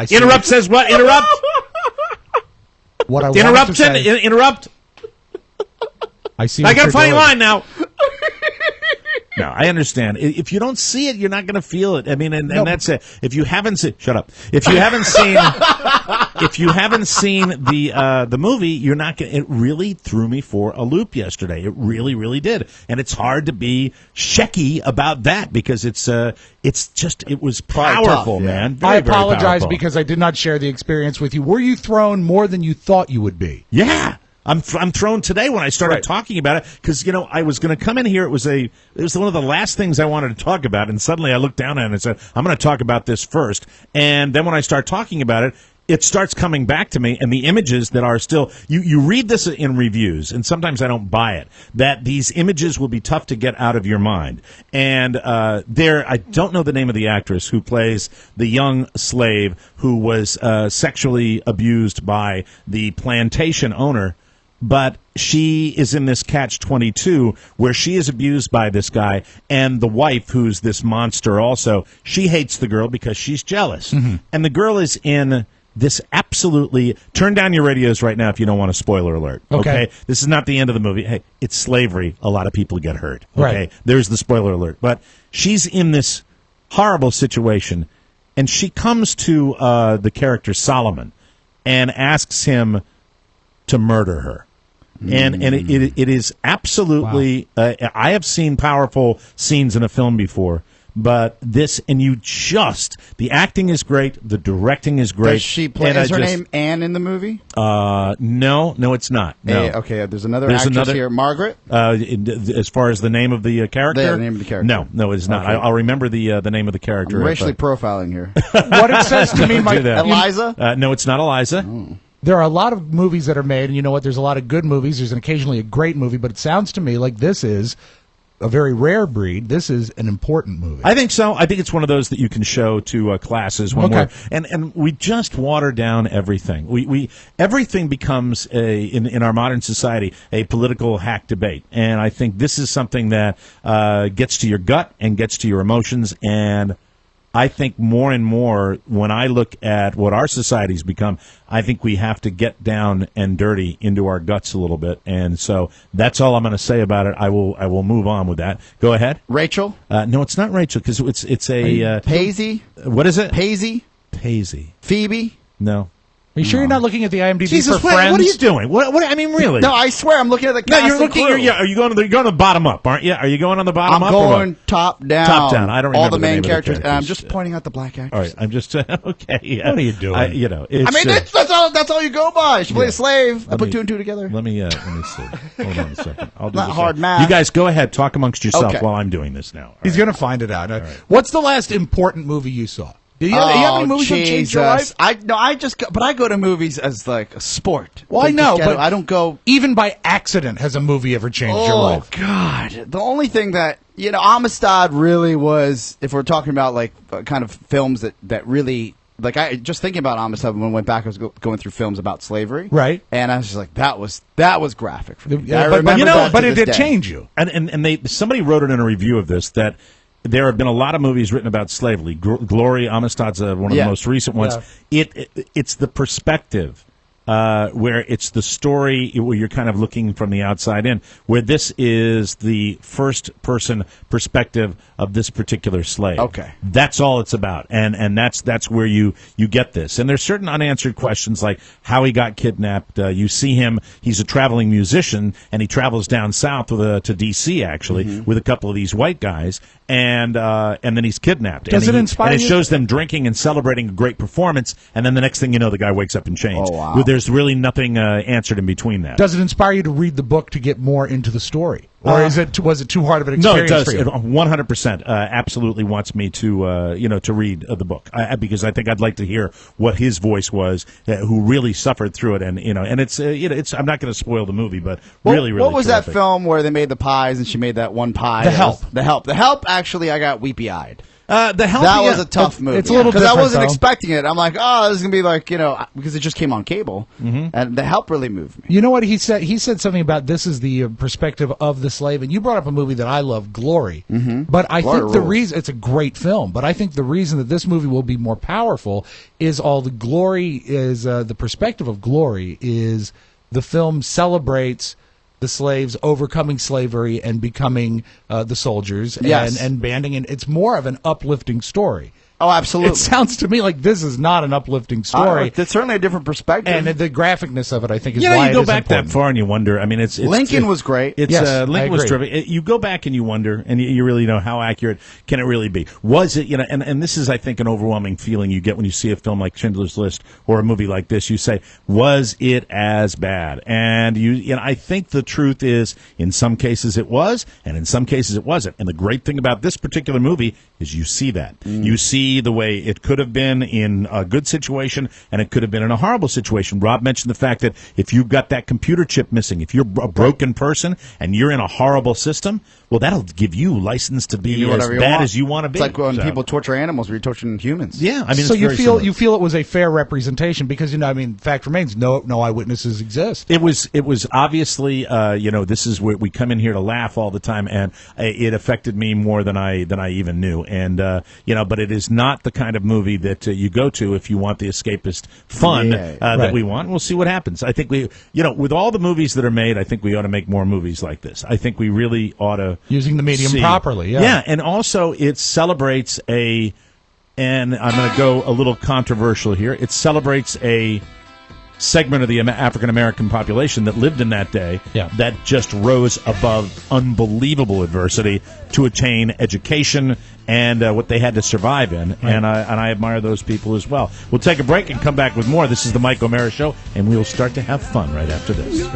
S4: Interrupt says what? Interrupt?
S3: What I
S4: Interruption? Interrupt?
S3: I see.
S4: I got a funny line now. No, I understand. If you don't see it, you're not going to feel it. I mean, and that's it. If you haven't seen, shut up. If you haven't seen the movie, you're not going. It really threw me for a loop yesterday. It really, really did. And it's hard to be shecky about that because it was powerful, man. Very,
S3: I apologize
S4: very powerful.
S3: because I did not share the experience with you. Were you thrown more than you thought you would be?
S4: Yeah. I'm thrown today when I started talking about it because I was going to come in here. It was one of the last things I wanted to talk about, and suddenly I looked down at it and said, "I'm going to talk about this first." And then when I start talking about it, it starts coming back to me, and the images that are still you read this in reviews, and sometimes I don't buy it. That these images will be tough to get out of your mind. And I don't know the name of the actress who plays the young slave who was sexually abused by the plantation owner. But she is in this catch-22 where she is abused by this guy, and the wife, who's this monster also, she hates the girl because she's jealous. Mm-hmm. And the girl is in this absolutely... Turn down your radios right now if you don't want a spoiler alert. Okay? This is not the end of the movie. Hey, it's slavery. A lot of people get hurt. Okay?
S3: Right.
S4: There's the spoiler alert. But she's in this horrible situation, and she comes to the character Solomon and asks him to murder her. And it is absolutely. I have seen powerful scenes in a film before, but this, and the acting is great, the directing is great.
S5: Does she play? Is her name Anne in the movie?
S4: No, it's not. No.
S5: Okay, there's another actress here, Margaret.
S4: As far as the name of the character,
S5: the name of the character.
S4: No, it is not.
S5: Okay.
S4: I'll remember the name of the character.
S5: I'm racially profiling here.
S3: What it says to me, Mike,
S5: Eliza.
S4: No, it's not Eliza.
S5: Oh.
S3: There are a lot of movies that are made, and you know what? There's a lot of good movies. There's occasionally a great movie, but it sounds to me like this is a very rare breed. This is an important movie.
S4: I think so. I think it's one of those that you can show to classes when and we just water down everything. We everything becomes in our modern society a political hack debate, and I think this is something that gets to your gut and gets to your emotions. And I think more and more, when I look at what our society's become, I think we have to get down and dirty into our guts a little bit. And so that's all I'm going to say about it. I will move on with that. Go ahead.
S5: Rachel?
S4: No, it's not Rachel, because it's a...
S5: Paisy?
S4: What is it?
S5: Paisy? Phoebe?
S4: No.
S3: Are you sure you're not looking at the IMDb
S4: Jesus,
S3: for Friends?
S4: What are you doing? What? I mean, really?
S5: No, I swear I'm looking at the cast.
S4: No, you're looking. Are you going to the bottom up? Aren't you? Are you going on the bottom up?
S5: I'm going top down.
S4: Top down. I don't remember
S5: all the main
S4: name
S5: characters.
S4: Of
S5: And I'm just pointing out the black actors.
S4: All right, I'm just okay. Yeah.
S3: What are you doing?
S5: That's all you go by. She played a slave. I put two and two together.
S4: Let me see. Hold on a second. I'll do
S5: Not
S4: this
S5: hard
S4: right.
S5: math.
S4: You guys go ahead. Talk amongst yourself
S5: Okay.
S4: while I'm doing this now. All
S3: He's
S4: right.
S3: going to find it out.
S4: right.
S3: What's the last important movie you saw? Do you have any movies that changed your life?
S5: I go to movies as like a sport.
S3: Well, I know, but
S5: I don't go.
S3: Even by accident, has a movie ever changed your life?
S5: Oh God! The only thing that Amistad really was, if we're talking about like kind of films that really. Like I just thinking about Amistad when I went back, I was going through films about slavery,
S3: right?
S5: And I was just like, that was graphic for me.
S3: But it did change you.
S4: And somebody wrote it in a review of this that there have been a lot of movies written about slavery. Glory, Amistad's one of the most recent ones.
S3: Yeah.
S4: It's the perspective. Where it's the story where you're kind of looking from the outside in, where this is the first-person perspective of this particular slave.
S5: Okay.
S4: That's all it's about, and that's where you get this. And there's certain unanswered questions like how he got kidnapped. You see him; he's a traveling musician, and he travels down south to D.C. actually with a couple of these white guys, and then he's kidnapped.
S3: Does it inspire
S4: And it
S3: you?
S4: shows them drinking and celebrating a great performance, and then the next thing you know, the guy wakes up in chains.
S5: Oh, wow.
S4: There's really nothing answered in between that.
S3: Does it inspire you to read the book to get more into the story, or was it too hard of an experience?
S4: No, it does.
S3: For you?
S4: 100% absolutely wants me to to read the book because I think I'd like to hear what his voice was, who really suffered through it, and it's I'm not going to spoil the movie, but really
S5: what was
S4: terrific.
S5: that film where they made the pies and she made that one pie?
S3: The Help.
S5: The Help. Actually, I got weepy eyed.
S4: The Help.
S5: That was a tough movie.
S3: It's a little
S5: because I
S3: different,
S5: wasn't
S3: though.
S5: expecting it. I'm like, oh, this is gonna be like because it just came on cable, and The Help really moved me.
S3: You know what he said? He said something about this is the perspective of the slave, and you brought up a movie that I love, Glory. But I
S5: Glory
S3: think the
S5: rules.
S3: reason it's a great film, but I think the reason that this movie will be more powerful is all the glory is the perspective of Glory is the film celebrates the slaves overcoming slavery and becoming the soldiers and banding, and it's more of an uplifting story.
S5: Oh, absolutely.
S3: It sounds to me like this is not an uplifting story.
S5: It's certainly a different perspective.
S3: And the graphicness of it, I think, is why
S4: you go
S3: it is
S4: back
S3: important.
S4: that far and you wonder. I mean, it's
S5: Lincoln was great.
S4: It's
S3: Yes,
S4: Lincoln
S3: I
S4: was
S3: agree.
S4: terrific. You go back and you wonder, and you really know how accurate can it really be? Was it? And this is, I think, an overwhelming feeling you get when you see a film like Schindler's List or a movie like this. You say, was it as bad? And I think the truth is, in some cases it was, and in some cases it wasn't. And the great thing about this particular movie is you see that. You see the way it could have been in a good situation, and it could have been in a horrible situation. Rob mentioned the fact that if you've got that computer chip missing, if you're a broken person and you're in a horrible system, well, that'll give you license to be as bad as you want to be.
S5: It's like when people torture animals, we're torturing humans.
S4: Yeah, I mean,
S3: so
S4: it's
S3: you
S4: very
S3: feel
S4: similar.
S3: you feel it was a fair representation because fact remains no eyewitnesses exist.
S4: It was obviously this is where we come in here to laugh all the time, and it affected me more than I even knew, and but it is not the kind of movie that you go to if you want the escapist fun that we want. We'll see what happens. I think with all the movies that are made, I think we ought to make more movies like this. I think we really ought to
S3: Using the medium
S4: see.
S3: properly,
S4: Yeah, and also it celebrates a and I'm going to go a little controversial here. It celebrates a segment of the African American population that lived in that day that just rose above unbelievable adversity to attain education and what they had to survive in, and I admire those people as well. We'll take a break and come back with more. This is the Mike O'Mara Show, and we'll start to have fun right after this.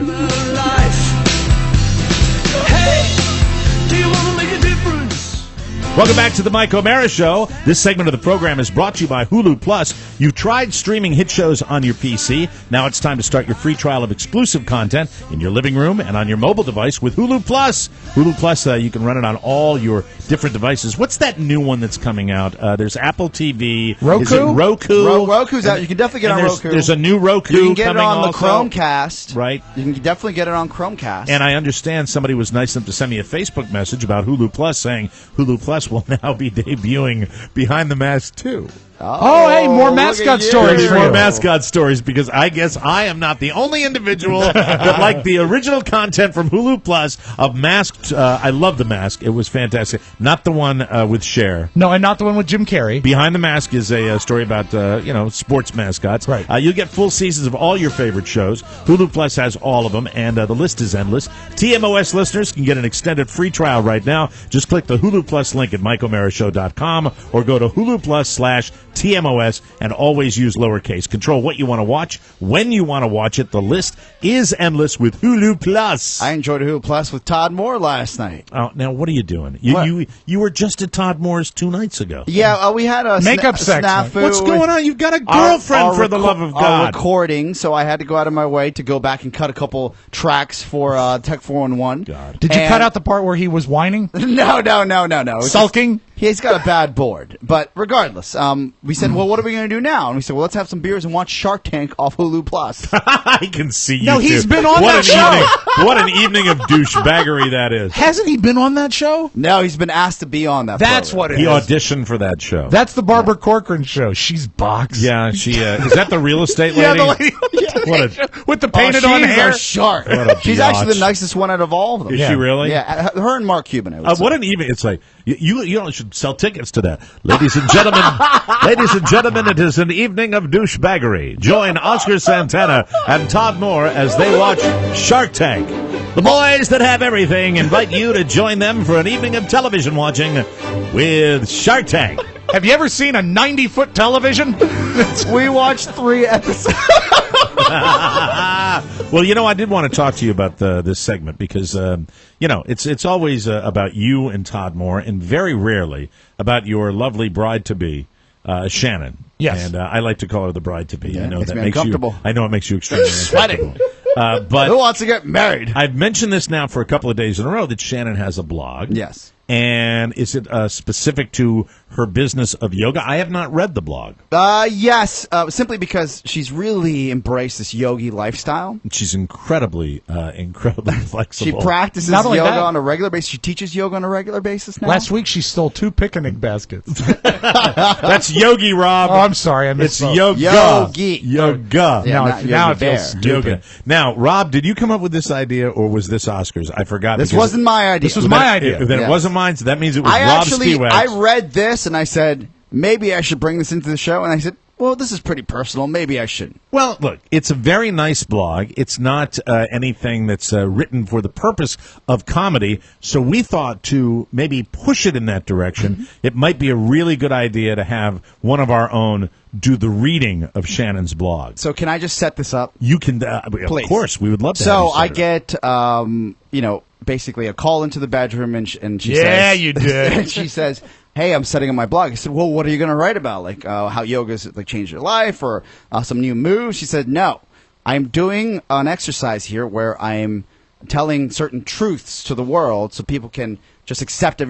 S7: Hey, do you want to make a difference?
S4: Welcome back to the Mike O'Mara Show. This segment of the program is brought to you by Hulu Plus. You've tried streaming hit shows on your PC. Now it's time to start your free trial of exclusive content in your living room and on your mobile device with Hulu Plus. Hulu Plus, you can run it on all your different devices. What's that new one that's coming out? There's Apple TV.
S3: Roku?
S4: Is it Roku?
S5: Roku's out. You can definitely get it on Roku.
S4: There's a new Roku
S5: You can get it
S4: coming
S5: on the
S4: also.
S5: Chromecast.
S4: Right.
S5: You can definitely get it on Chromecast.
S4: And I understand somebody was nice enough to send me a Facebook message about Hulu Plus saying Hulu Plus will now be debuting Behind the Mask 2.
S3: Oh, hey, more mascot stories.
S4: More mascot stories, because I guess I am not the only individual that liked the original content from Hulu Plus of Masked. I love The Mask. It was fantastic. Not the one with Cher.
S3: No, and not the one with Jim Carrey.
S4: Behind the Mask is a story about, sports mascots.
S3: Right.
S4: You get full seasons of all your favorite shows. Hulu Plus has all of them, and the list is endless. TMOS listeners can get an extended free trial right now. Just click the Hulu Plus link at MikeO'MaraShow.com or go to Hulu Plus/TMOS and always use lowercase. Control what you want to watch, when you want to watch it. The list is endless with Hulu Plus.
S5: I enjoyed Hulu Plus with Todd Moore last night.
S4: Oh, now what are you doing? You were just at Todd Moore's 2 nights ago.
S5: Yeah, we had a
S3: Makeup sex.
S5: snafu.
S4: What's going on? You've got a girlfriend, for the love of
S5: Our
S4: God.
S5: recording, so I had to go out of my way to go back and cut a couple tracks for Tech 411.
S4: God.
S3: Did you cut out the part where he was whining?
S5: No.
S3: Sulking?
S5: He's got a bad board. But regardless, we said, well, what are we going to do now? And we said, well, let's have some beers and watch Shark Tank off Hulu Plus.
S4: I can see you.
S3: No, he's
S4: two.
S3: been on that show.
S4: What an evening of douchebaggery that is.
S3: Hasn't he been on that show?
S5: No, he's been asked to be on that
S3: That's
S5: program.
S3: what it
S4: He
S3: is.
S4: auditioned for that show.
S3: That's the Barbara Corcoran show. She's boxed.
S4: Yeah, she is that the real estate lady?
S3: Yeah, the lady
S4: What a
S3: with the painted on
S5: she's
S3: hair.
S5: a shark.
S4: What a
S5: She's
S4: biatch.
S5: actually the nicest one out of all of them.
S4: Is she really?
S5: Yeah, her and Mark Cuban. I would say.
S4: What an evening! It's like you should sell tickets to that, ladies and gentlemen. Ladies and gentlemen, it is an evening of douchebaggery. Join Oscar Santana and Todd Moore as they watch Shark Tank. The boys that have everything invite you to join them for an evening of television watching with Shark Tank.
S3: Have you ever seen a 90-foot television?
S5: We watched 3 episodes.
S4: Well, I did want to talk to you about this segment because, it's always about you and Todd Moore, and very rarely about your lovely bride-to-be, Shannon.
S3: Yes.
S4: And I like to call her the bride-to-be.
S5: Yeah,
S4: I know
S5: makes
S4: that
S5: me
S4: makes
S5: uncomfortable.
S4: I know it makes you extremely
S5: Sweating.
S4: But
S5: Who wants to get married?
S4: I've mentioned this now for a couple of days in a row that Shannon has a blog.
S5: Yes.
S4: And is it specific to her business of yoga? I have not read the blog.
S5: Yes, simply because she's really embraced this yogi lifestyle.
S4: She's incredibly flexible.
S5: She practices
S3: Not only
S5: yoga
S3: that-
S5: on a regular basis. She teaches yoga on a regular basis now.
S3: Last week she stole 2 picnic baskets.
S4: That's yogi, Rob.
S3: Oh, I'm sorry. I
S4: It's
S3: missed
S4: yoga.
S5: Yogi.
S4: Yoga.
S5: Yeah,
S3: now
S5: not
S3: I
S5: Yogi
S3: feel
S5: Bear.
S3: stupid.
S4: Yoga. Now, Rob, did you come up with this idea, or was this Oscar's? I forgot.
S5: This
S4: because
S5: wasn't my idea.
S3: This was my idea.
S4: Then
S5: Yes.
S4: it wasn't mine, so that means it was
S5: I
S4: Rob
S5: actually,
S4: Spiewak's.
S5: I read this and I said, maybe I should bring this into the show. And I said, well, this is pretty personal. Maybe I shouldn't.
S4: Well, look, it's a very nice blog. It's not anything that's written for the purpose of comedy. So we thought to maybe push it in that direction. It might be a really good idea to have one of our own do the reading of Shannon's blog.
S5: So can I just set this up?
S4: You can,
S5: Please.
S4: of course, we would love to have
S5: So
S4: you set
S5: I
S4: it up.
S5: get, basically a call into the bedroom, and she says,
S3: Yeah, you did.
S5: and she says, hey, I'm setting up my blog. I said, well, what are you going to write about? Like how yoga's changed your life, or some new moves? She said, no, I'm doing an exercise here where I'm telling certain truths to the world so people can just accept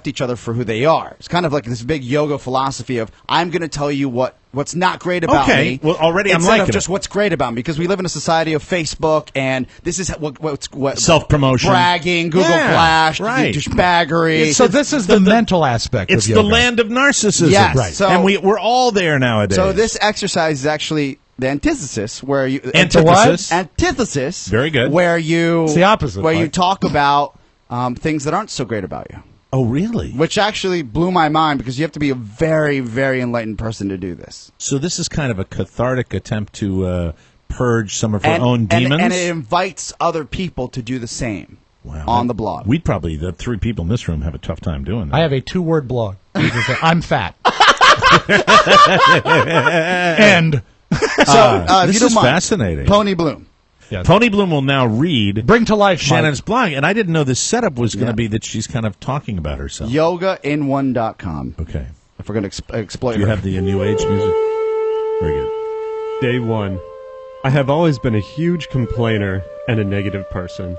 S5: each other for who they are. It's kind of like this big yoga philosophy of, I'm going to tell you what's not great about me.
S4: Well, already I'm
S5: instead
S4: liking
S5: of just
S4: it.
S5: what's great about me, because we live in a society of Facebook, and this is what
S4: Self-promotion.
S5: bragging, Google
S4: Yeah,
S5: Flash,
S4: right.
S5: douchebaggery.
S3: So this is the mental aspect
S4: It's
S3: of
S4: the
S3: yoga.
S4: land of narcissism.
S5: Yes, Right. so-
S4: and we're all there nowadays.
S5: So this exercise is actually the antithesis, where you
S4: Antithesis.
S5: Antithesis.
S4: Very good.
S5: Where you
S3: It's the opposite,
S5: Where you
S3: Mike.
S5: talk about things that aren't so great about you.
S4: Oh, really?
S5: Which actually blew my mind because you have to be a very, very enlightened person to do this.
S4: So this is kind of a cathartic attempt to purge some of her own demons?
S5: And it invites other people to do the same on the blog.
S4: We'd probably, the 3 people in this room, have a tough time doing that.
S3: I have a 2-word blog. I'm fat. And
S4: this is fascinating.
S5: Pony Bloom.
S4: Yes. Pony Bloom will now read
S3: Bring to life
S4: Shannon's blog, and I didn't know this setup was going to be that she's kind of talking about herself.
S5: YogaIn1.com.
S4: Okay.
S5: If we're going to exploit
S4: Do you
S5: her.
S4: have the New Age music? Very good.
S10: Day 1. I have always been a huge complainer and a negative person.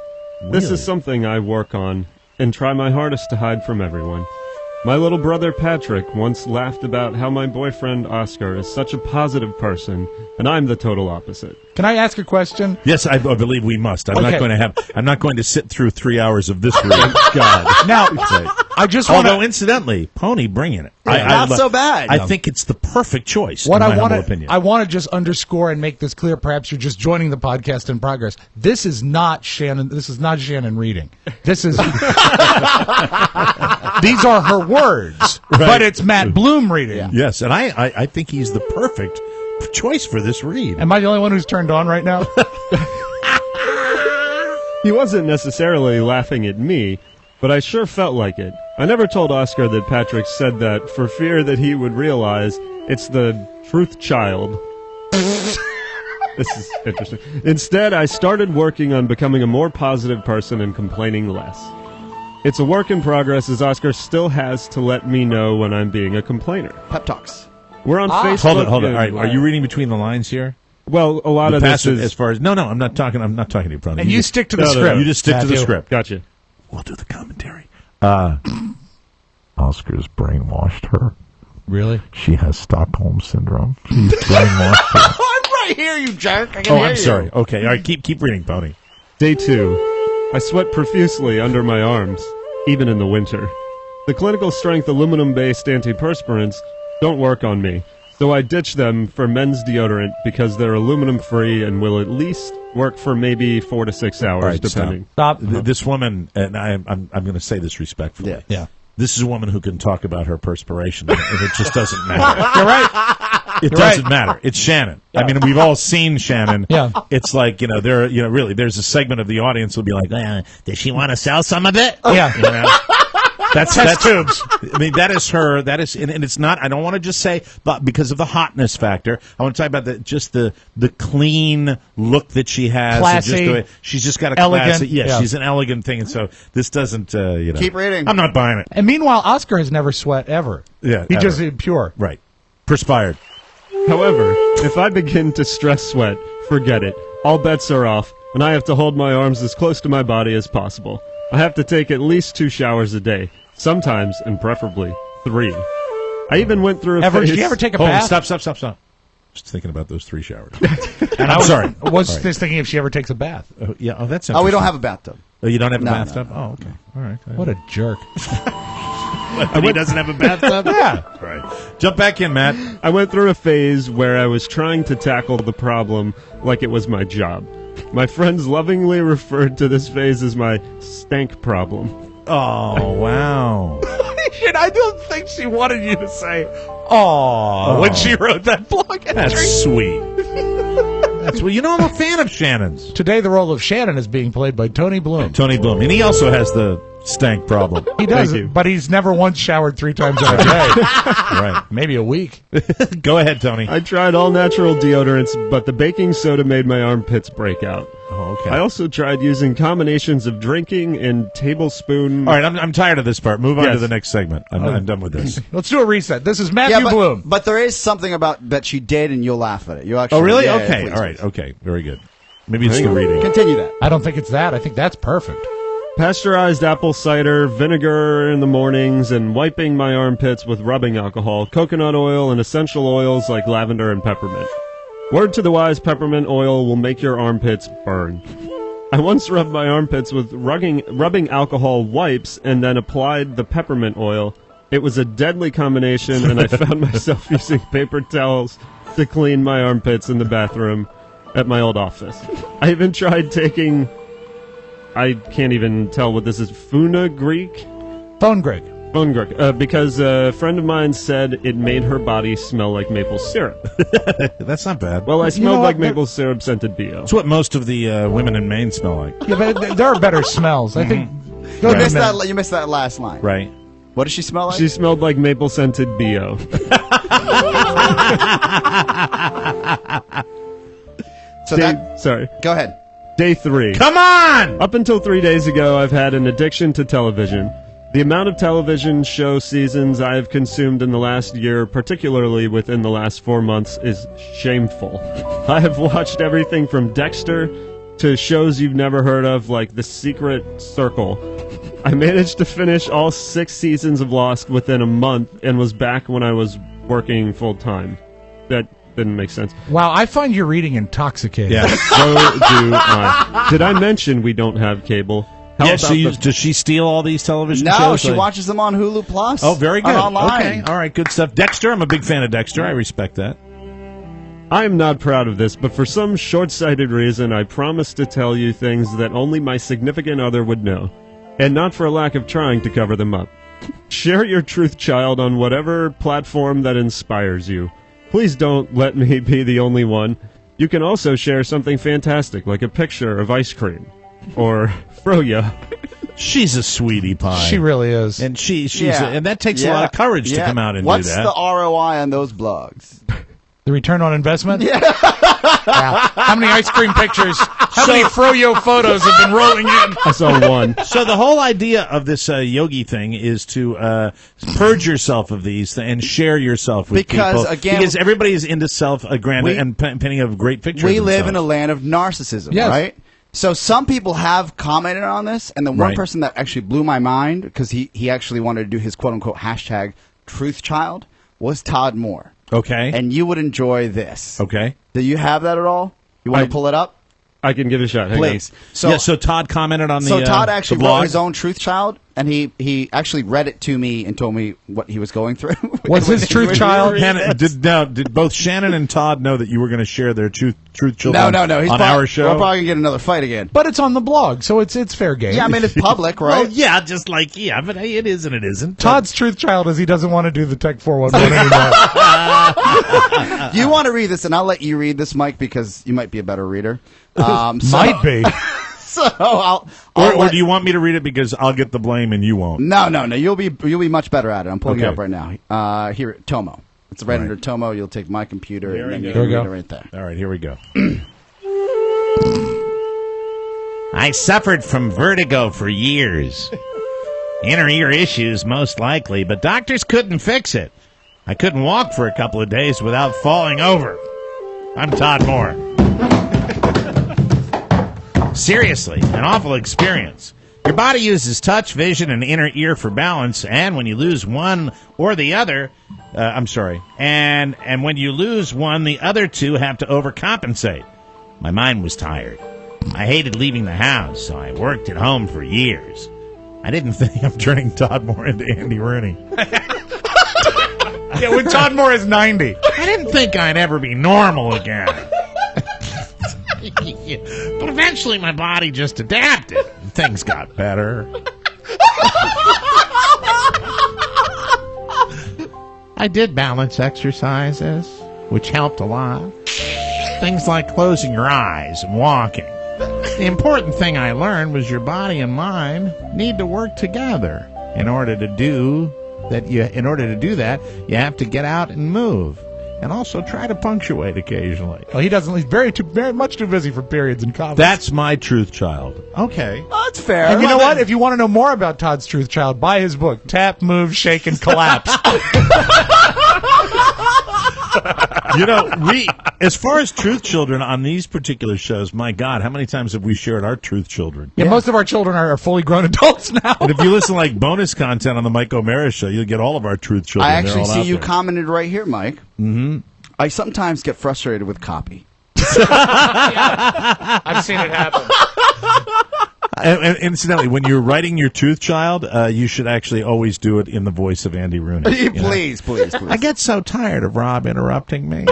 S10: This
S4: Really?
S10: is something I work on and try my hardest to hide from everyone. My little brother Patrick once laughed about how my boyfriend Oscar is such a positive person, and I'm the total opposite.
S3: Can I ask a question?
S4: Yes, I believe we must. I'm not going to sit through 3 hours of this reading.
S3: God. Now, I just want
S4: Although, incidentally, Pony bringing it.
S5: Not so bad.
S4: I think it's the perfect choice,
S3: What
S4: in my
S3: I
S4: humble
S3: want
S4: opinion.
S3: I want to just underscore and make this clear. Perhaps you're just joining the podcast in progress. This is not Shannon. This is not Shannon reading. This is. These are her words, but it's Matt Bloom reading.
S5: Yeah.
S4: Yes, and I think he's the perfect choice for this read.
S3: Am I the only one who's turned on right now?
S10: He wasn't necessarily laughing at me, but I sure felt like it. I never told Oscar that Patrick said that for fear that he would realize it's the truth child. This is interesting. Instead, I started working on becoming a more positive person and complaining less. It's a work in progress, as Oscar still has to let me know when I'm being a complainer.
S5: Pep talks.
S10: We're on Facebook.
S4: Hold it. All right, are you reading between the lines here?
S10: Well, a lot of this is
S4: as far as no, I'm not talking to you, Pony.
S3: And you stick to the script.
S4: You just stick to the script.
S10: Gotcha.
S4: We'll do the commentary.
S9: Oscar's brainwashed her.
S3: Really?
S9: She has Stockholm syndrome. She's brainwashed her.
S5: I'm right here, you jerk. I can hear
S4: I'm
S5: you.
S4: sorry. Okay, all right, keep reading, Pony.
S10: Day 2. I sweat profusely under my arms, even in the winter. The clinical strength aluminum-based antiperspirants don't work on me, so I ditch them for men's deodorant because they're aluminum-free and will at least work for maybe 4 to 6 hours,
S4: All right,
S10: depending.
S3: Stop.
S4: This woman, and I'm going to say this respectfully.
S3: Yeah.
S4: This is a woman who can talk about her perspiration, and it just doesn't matter.
S3: You're right.
S4: It doesn't matter. It's Shannon. I mean, we've all seen Shannon.
S3: Yeah.
S4: It's like, really, there's a segment of the audience who'll be like, does she want to sell some of it?
S3: Yeah.
S4: You know? That's tubes. I mean, that is her. That is, and it's not. I don't want to just say, but because of the hotness factor, I want to talk about the clean look that she has.
S3: Classy.
S4: She's just got a
S3: Elegant.
S4: classy. Yeah,
S3: Yeah.
S4: she's an elegant thing, and so this doesn't.
S5: Keep reading.
S4: I'm not buying it.
S3: And meanwhile, Oscar has never sweat ever.
S4: Yeah,
S3: He
S4: ever.
S3: just pure.
S4: Right, perspired.
S10: However, if I begin to stress sweat, forget it. All bets are off, and I have to hold my arms as close to my body as possible. I have to take at least 2 showers a day, sometimes and preferably 3. I even went through a phase...
S3: Did you ever take a
S4: Hold on,
S3: bath?
S4: stop. Just thinking about those 3 showers.
S3: And
S4: I'm sorry.
S3: I was
S4: All right.
S3: just thinking if she ever takes a bath.
S4: Yeah. Oh, that's interesting.
S5: Oh, we don't have a bathtub.
S4: Oh, you don't have a
S5: No,
S4: bathtub?
S5: no.
S4: Oh, okay. All right.
S3: What a jerk.
S4: But he doesn't have a bathtub?
S3: Yeah.
S4: All right. Jump back in, Matt.
S10: I went through a phase where I was trying to tackle the problem like it was my job. My friends lovingly referred to this phase as my stank problem.
S4: Oh, wow.
S3: And I don't think she wanted you to say, "Aw," when she wrote that blog entry.
S4: That's sweet. That's well, I'm a fan of Shannon's.
S3: Today, the role of Shannon is being played by Tony Bloom.
S4: Tony Bloom. And he also has the stank problem.
S3: He does,
S10: Thank you.
S3: but he's never once showered 3 times in a day.
S4: Right.
S3: Maybe a week.
S4: Go ahead, Tony.
S10: I tried all natural deodorants, but the baking soda made my armpits break out.
S4: Oh, okay.
S10: I also tried using combinations of drinking and tablespoon...
S4: All right, I'm tired of this part. Move on
S10: Yes.
S4: to the next segment. I'm done with this.
S3: Let's do a reset. This is Matthew Bloom.
S5: But there is something about that she did, and you'll laugh at it. You actually.
S4: Oh, really?
S5: Yeah,
S4: Okay.
S5: please,
S4: All right.
S5: please.
S4: Okay. Very good. Maybe it's the reading.
S5: Continue that.
S3: I don't think it's that. I think that's perfect.
S10: Pasteurized apple cider, vinegar in the mornings, and wiping my armpits with rubbing alcohol, coconut oil, and essential oils like lavender and peppermint. Word to the wise, peppermint oil will make your armpits burn. I once rubbed my armpits with rubbing alcohol wipes and then applied the peppermint oil. It was a deadly combination, and I found myself using paper towels to clean my armpits in the bathroom at my old office. I even tried taking... I can't even tell what this is. Funa Greek?
S3: Phone Greg.
S10: Phone Greg. Because a friend of mine said it made her body smell like maple syrup.
S4: That's not bad.
S10: Well, I smelled like maple syrup scented BO.
S4: That's what most of the women in Maine smell like.
S3: Yeah, but there are better smells. I think.
S5: You missed that last line.
S4: Right.
S5: What does she smell like?
S10: She smelled like maple scented BO. Sorry.
S5: Go ahead.
S10: Day 3.
S4: Come on!
S10: Up until 3 days ago, I've had an addiction to television. The amount of television show seasons I have consumed in the last year, particularly within the last 4 months, is shameful. I have watched everything from Dexter to shows you've never heard of, like The Secret Circle. I managed to finish all 6 seasons of Lost within a month and was back when I was working full-time. That didn't make sense.
S3: Wow, I find your reading intoxicating.
S10: Yeah, so do I. Did I mention we don't have cable?
S4: Yeah, does she steal all these television shows?
S5: No, she watches them on Hulu Plus.
S4: Oh, very good.
S5: Online.
S4: Okay, all right, good stuff. Dexter, I'm a big fan of Dexter. I respect that.
S10: I am not proud of this, but for some short-sighted reason, I promised to tell you things that only my significant other would know, and not for a lack of trying to cover them up. Share your truth, child, on whatever platform that inspires you. Please don't let me be the only one. You can also share something fantastic, like a picture of ice cream. Or Froyo.
S4: She's a sweetie pie.
S3: She really is.
S4: And and that takes a lot of courage to come out and
S5: What's
S4: do that.
S5: the ROI on those blogs?
S3: The return on investment? Yeah. How many ice cream pictures, how many Froyo photos have been rolling in?
S10: I saw one.
S4: So the whole idea of this yogi thing is to purge yourself of these and share yourself with people. Because everybody is into and painting of great pictures.
S5: We live in a land of narcissism, right? So some people have commented on this, and the one person that actually blew my mind, because he actually wanted to do his quote-unquote hashtag truth child, was Todd Moore.
S4: Okay.
S5: And you would enjoy this.
S4: Okay.
S5: Do you have that at all? You want to pull it up?
S10: I can give it a shot.
S5: Please.
S4: So Todd commented on the
S5: So Todd actually
S4: the blog?
S5: wrote his own truth child, and he actually read it to me and told me what he was going through.
S3: What's his truth child?
S4: Hannah, did both Shannon and Todd know that you were going to share their truth children
S5: No.
S4: on our show?
S5: We're probably going to get another fight again.
S3: But it's on the blog, so it's fair game.
S5: Yeah, I mean, it's public, right?
S4: Well, yeah, just like, but hey, it is and it isn't.
S3: Todd's truth child is he doesn't want to do the Tech 411 anymore.
S5: You want to read this, and I'll let you read this, Mike, because you might be a better reader.
S3: Might be.
S5: So I'll
S4: or do you want me to read it because I'll get the blame and you won't?
S5: No. You'll be much better at it. I'm pulling it up right now. Here, Tomo. It's right under Tomo. You'll take my computer and then you can read it right there.
S4: All right, here we go. I suffered from vertigo for years. Inner ear issues, most likely, but doctors couldn't fix it. I couldn't walk for a couple of days without falling over. I'm Todd Moore. Seriously, an awful experience. Your body uses touch, vision, and inner ear for balance, and when you lose one or the other, and when you lose one, the other two have to overcompensate. My mind was tired. I hated leaving the house, so I worked at home for years. I didn't think I'm turning Todd Moore into Andy Rooney.
S3: Yeah, when Todd Moore is 90.
S4: I didn't think I'd ever be normal again. But eventually my body just adapted. And things got better. I did balance exercises, which helped a lot. Things like closing your eyes and walking. The important thing I learned was your body and mind need to work together. In order to do that, you have to get out and move. And also try to punctuate occasionally.
S3: Well, he doesn't. He's very much too busy for periods and commas.
S4: That's my truth child.
S5: Okay. Oh, that's fair.
S3: And you know what? If you want to know more about Todd's truth child, buy his book, Tap, Move, Shake, and Collapse.
S4: As far as truth children on these particular shows, my God, how many times have we shared our truth children?
S3: Yeah, most of our children are fully grown adults now.
S4: And if you listen to like bonus content on the Mike O'Mara show, you'll get all of our truth children.
S5: I actually see you commented right here, Mike.
S4: Mm-hmm.
S5: I sometimes get frustrated with copy.
S3: I've seen it happen.
S4: And incidentally, when you're writing your truth child, you should actually always do it in the voice of Andy Rooney.
S5: Please.
S4: I get so tired of Rob interrupting me.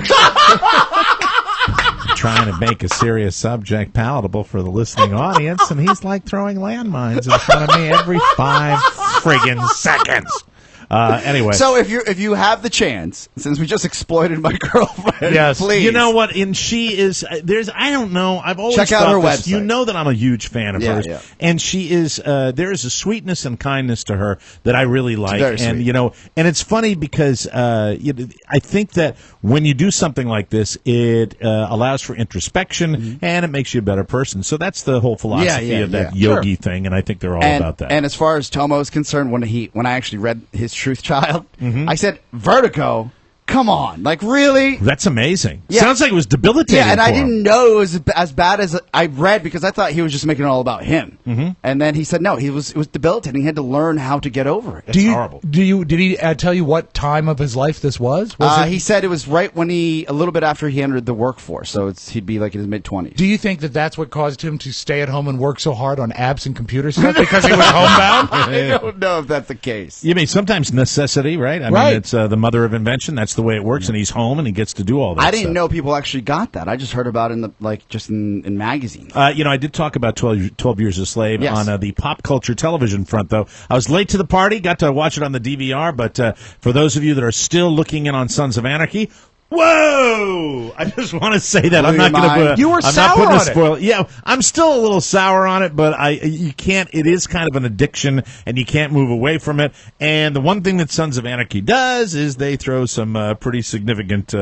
S4: Trying to make a serious subject palatable for the listening audience, and he's like throwing landmines in front of me every 5 friggin' seconds. Anyway,
S5: so if you have the chance, since we just exploited my girlfriend,
S4: yes,
S5: please.
S4: You know what? And she is. I don't know. I've always
S5: check out her
S4: this.
S5: website.
S4: You know that I'm a huge fan of hers, and she is. There is a sweetness and kindness to her that I really like, and and it's funny because I think that when you do something like this, it allows for introspection and it makes you a better person. So that's the whole philosophy of that yogi thing, and I think they're all about that.
S5: And as far as Tmos is concerned, when I actually read his Truth Child, I said, Vertigo, come on, like really?
S4: That's amazing. Yeah. Sounds like it was debilitating.
S5: Yeah, and I didn't know it was as bad as I read because I thought he was just making it all about him. And then he said no, it was debilitating. He had to learn how to get over it.
S3: It's horrible. Did he tell you what time of his life this was?
S5: He said it was right when a little bit after he entered the workforce, so he'd be like in his mid-20s.
S3: Do you think that that's what caused him to stay at home and work so hard on apps and computer stuff because he was homebound?
S5: I don't know if that's the case.
S4: You mean sometimes necessity, right? I mean, it's the mother of invention. That's the way it works, and he's home and he gets to do all that.
S5: I didn't know people actually got that. I just heard about it in magazines.
S4: I did talk about 12 Years a Slave on the pop culture television front, though. I was late to the party, got to watch it on the DVR, but for those of you that are still looking in on Sons of Anarchy, whoa! I just want to say that I'm not going to put.
S3: You were sour on
S4: it. Yeah, I'm still a little sour on it, but you can't. It is kind of an addiction, and you can't move away from it. And the one thing that Sons of Anarchy does is they throw some pretty significant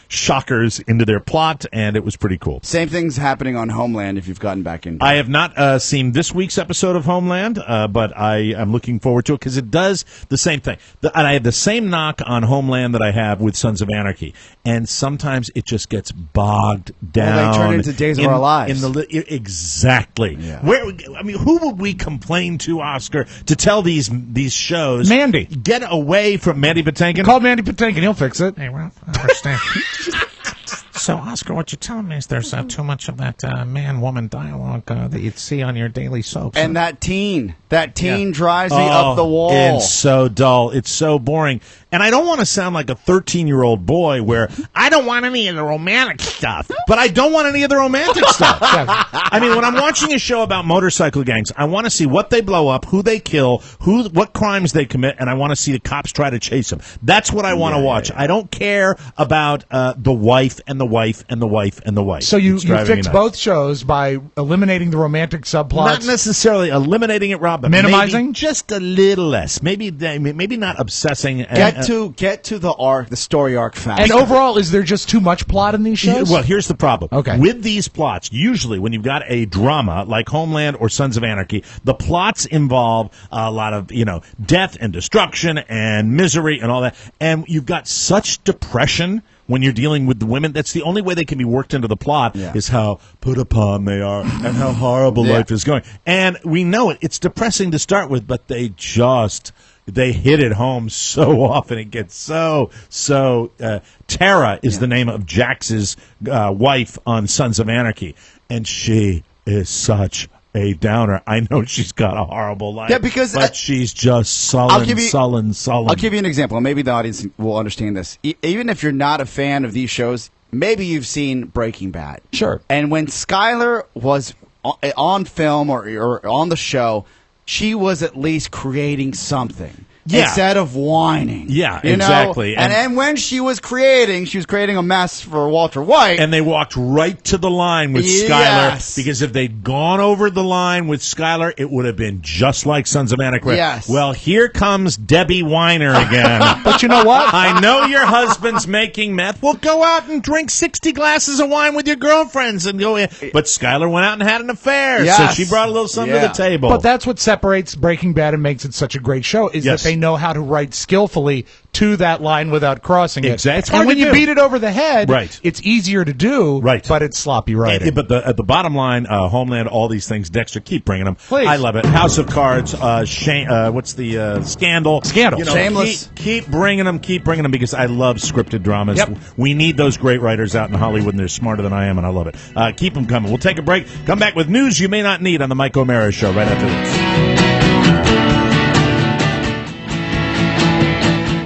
S4: shockers into their plot, and it was pretty cool.
S5: Same thing's happening on Homeland. If you've gotten back in,
S4: I have not seen this week's episode of Homeland, but I am looking forward to it because it does the same thing. And I have the same knock on Homeland that I have with Sons of Anarchy. And sometimes it just gets bogged down.
S5: Well, they turn into Days of Our Lives.
S4: Exactly. Yeah. Who would we complain to, Oscar, to tell these shows?
S3: Mandy.
S4: Get away from Mandy Patinkin.
S3: Call Mandy Patinkin. He'll fix it.
S8: Hey, well, I understand. So, Oscar, what you're telling me is there's too much of that man-woman dialogue that you'd see on your daily soaps.
S5: And that teen drives me up the wall.
S4: It's so dull. It's so boring. And I don't want to sound like a 13-year-old boy where I don't want any of the romantic stuff, but I don't want any of the romantic stuff. I mean, when I'm watching a show about motorcycle gangs, I want to see what they blow up, who they kill, what crimes they commit, and I want to see the cops try to chase them. That's what I want to watch. I don't care about the wife and the wife and the wife and the wife.
S3: So you fix both shows by eliminating the romantic subplots?
S4: Not necessarily eliminating it, Rob, but
S3: minimizing?
S4: Maybe just a little less. Maybe not obsessing.
S5: Get to the story arc fast.
S3: And overall, is there just too much plot in these shows?
S4: Well, here's the problem.
S3: Okay.
S4: With these plots, usually when you've got a drama like Homeland or Sons of Anarchy, the plots involve a lot of, death and destruction and misery and all that. And you've got such depression when you're dealing with the women. That's the only way they can be worked into the plot is how put upon they are and how horrible life is going. And we know it. It's depressing to start with, but they hit it home so often. It gets so Tara is the name of Jax's wife on Sons of Anarchy, and she is such a downer. I know she's got a horrible life.
S5: Yeah, but
S4: she's just sullen.
S5: I'll give you an example. Maybe the audience will understand this. Even if you're not a fan of these shows, maybe you've seen Breaking Bad.
S3: Sure.
S5: And when Skyler was on film or on the show, she was at least creating something.
S4: Yeah.
S5: Instead of whining.
S4: Yeah, exactly.
S5: And when she was creating a mess for Walter White.
S4: And they walked right to the line with Skyler, because if they'd gone over the line with Skyler, it would have been just like Sons of Anarchy.
S5: Yes.
S4: Well, here comes Debbie Weiner again.
S3: But you know what?
S4: I know your husband's making meth. Well, go out and drink 60 glasses of wine with your girlfriends and go in. But Skyler went out and had an affair, so she brought a little something to the table.
S3: But that's what separates Breaking Bad and makes it such a great show, is that they know how to write skillfully to that line without crossing it.
S4: Exactly.
S3: And when you beat it over the head, it's easier to do,
S4: right?
S3: But it's sloppy writing.
S4: But the bottom line, Homeland, all these things, Dexter, keep bringing them.
S3: Please.
S4: I love it. House of Cards, what's the Scandal?
S3: Scandal.
S5: Shameless.
S4: Keep bringing them, because I love scripted dramas.
S3: Yep.
S4: We need those great writers out in Hollywood, and they're smarter than I am, and I love it. Keep them coming. We'll take a break. Come back with news you may not need on the Mike O'Mara Show right after this.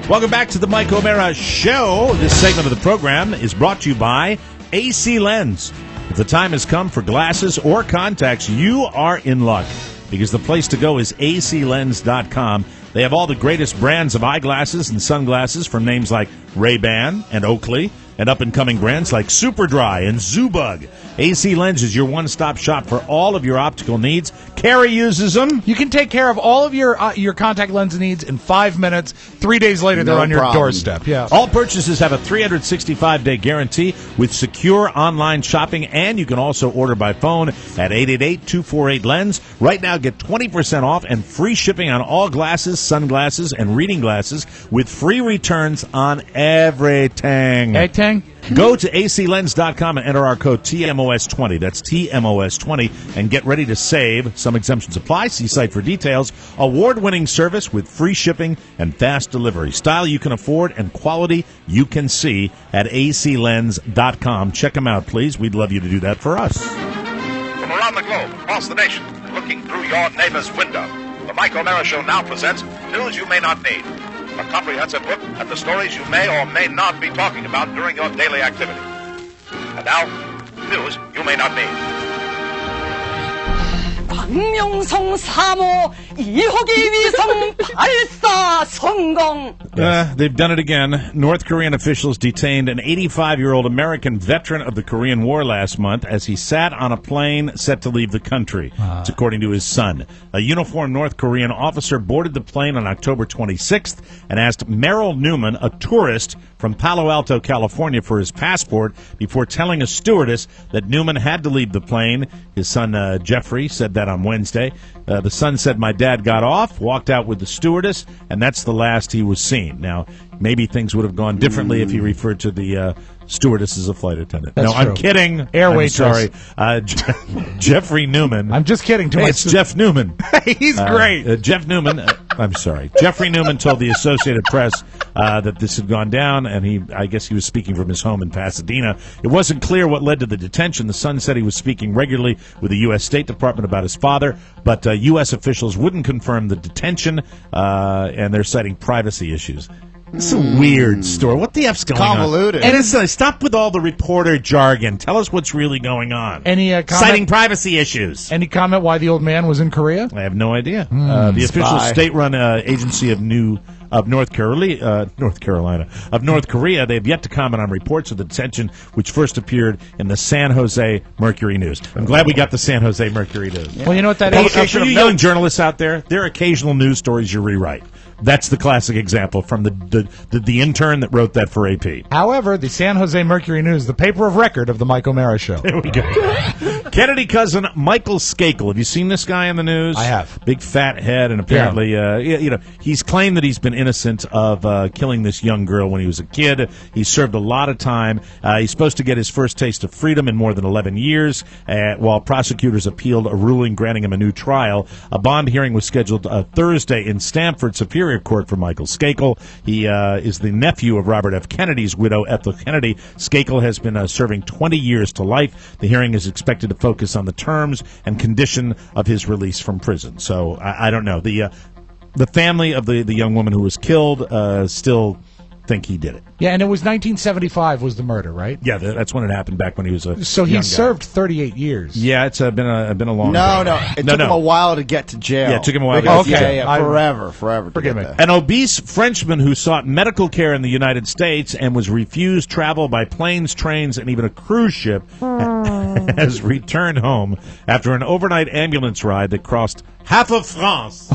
S4: Welcome back to the Mike O'Mara Show. This segment of the program is brought to you by AC Lens. If the time has come for glasses or contacts, you are in luck, because the place to go is aclens.com.
S2: They have all the greatest brands of eyeglasses and sunglasses from names like Ray-Ban and Oakley, and up-and-coming brands like Superdry and Zubug. AC Lens is your one-stop shop for all of your optical needs. Carrie uses them.
S3: You can take care of all of your contact lens needs in 5 minutes. 3 days later, they're on your doorstep. Yeah.
S2: All purchases have a 365-day guarantee with secure online shopping, and you can also order by phone at 888-248-LENS. Right now, get 20% off and free shipping on all glasses, sunglasses, and reading glasses with free returns on everything.
S3: Everything?
S2: Go to aclens.com and enter our code TMOS20. That's TMOS20, and get ready to save. Some exemptions apply. See site for details. Award-winning service with free shipping and fast delivery. Style you can afford and quality you can see at aclens.com. Check them out, please. We'd love you to do that for us.
S15: From around the globe, across the nation, looking through your neighbor's window, the Mike O'Mara Show now presents news you may not need. A comprehensive look at the stories you may or may not be talking about during your daily activity. And now, news you may not need.
S16: 박명성 3호 2호기 위성 발사 성공.
S2: They've done it again. North Korean officials detained an 85-year-old American veteran of the Korean War last month as he sat on a plane set to leave the country. It's according to his son. A uniformed North Korean officer boarded the plane on October 26th and asked Merrill Newman, a tourist from Palo Alto, California, for his passport before telling a stewardess that Newman had to leave the plane. His son, Jeffrey, said that on Wednesday. The son said, "My dad got off, walked out with the stewardess, and that's the last he was seen." Now, maybe things would have gone differently if he referred to the stewardess as a flight attendant.
S3: That's
S2: no,
S3: true.
S2: I'm kidding.
S3: Air
S2: I'm
S3: waitress.
S2: sorry. Jeffrey Newman.
S3: I'm just kidding.
S2: It's Jeff Newman.
S3: He's great.
S2: Jeff Newman. I'm sorry. Jeffrey Newman told the Associated Press that this had gone down, and I guess he was speaking from his home in Pasadena. It wasn't clear what led to the detention. The son said he was speaking regularly with the U.S. State Department about his father, but U.S. officials wouldn't confirm the detention, and they're citing privacy issues. It's a weird story. What the F's going
S5: Convoluted.
S2: on? And it's, stop with all the reporter jargon. Tell us what's really going on.
S3: Any comment?
S2: Citing privacy issues.
S3: Any comment why the old man was in Korea?
S2: I have no idea. The official state-run agency of North Korea, they've yet to comment on reports of the detention, which first appeared in the San Jose Mercury News. I'm glad we got the San Jose Mercury News.
S3: Well, you know what that is?
S2: For you young journalists out there, there are occasional news stories you rewrite. That's the classic example from the intern that wrote that for AP.
S3: However, the San Jose Mercury News, the paper of record of the Mike O'Mara Show.
S2: There we go. Kennedy cousin Michael Skakel. Have you seen this guy in the news?
S3: I have.
S2: Big fat head, and apparently, he's claimed that he's been innocent of killing this young girl when he was a kid. He served a lot of time. He's supposed to get his first taste of freedom in more than 11 years, while prosecutors appealed a ruling granting him a new trial. A bond hearing was scheduled Thursday in Stamford Superior Court for Michael Skakel. He is the nephew of Robert F. Kennedy's widow, Ethel Kennedy. Skakel has been serving 20 years to life. The hearing is expected to focus on the terms and condition of his release from prison. So I don't know. The family of the young woman who was killed still think he did it.
S3: Yeah, and it was 1975 was the murder, right?
S2: Yeah, that's when it happened, back when he was a
S3: So he
S2: young guy.
S3: served 38 years.
S2: Yeah, it's been a long
S5: No,
S2: time.
S5: it took him a while to get to jail.
S2: Yeah, it took him a while to
S5: Because-
S2: get to jail.
S5: Yeah, forever to
S3: Forgive
S5: get
S3: me.
S5: there.
S2: An obese Frenchman who sought medical care in the United States and was refused travel by planes, trains, and even a cruise ship has returned home after an overnight ambulance ride that crossed half of France.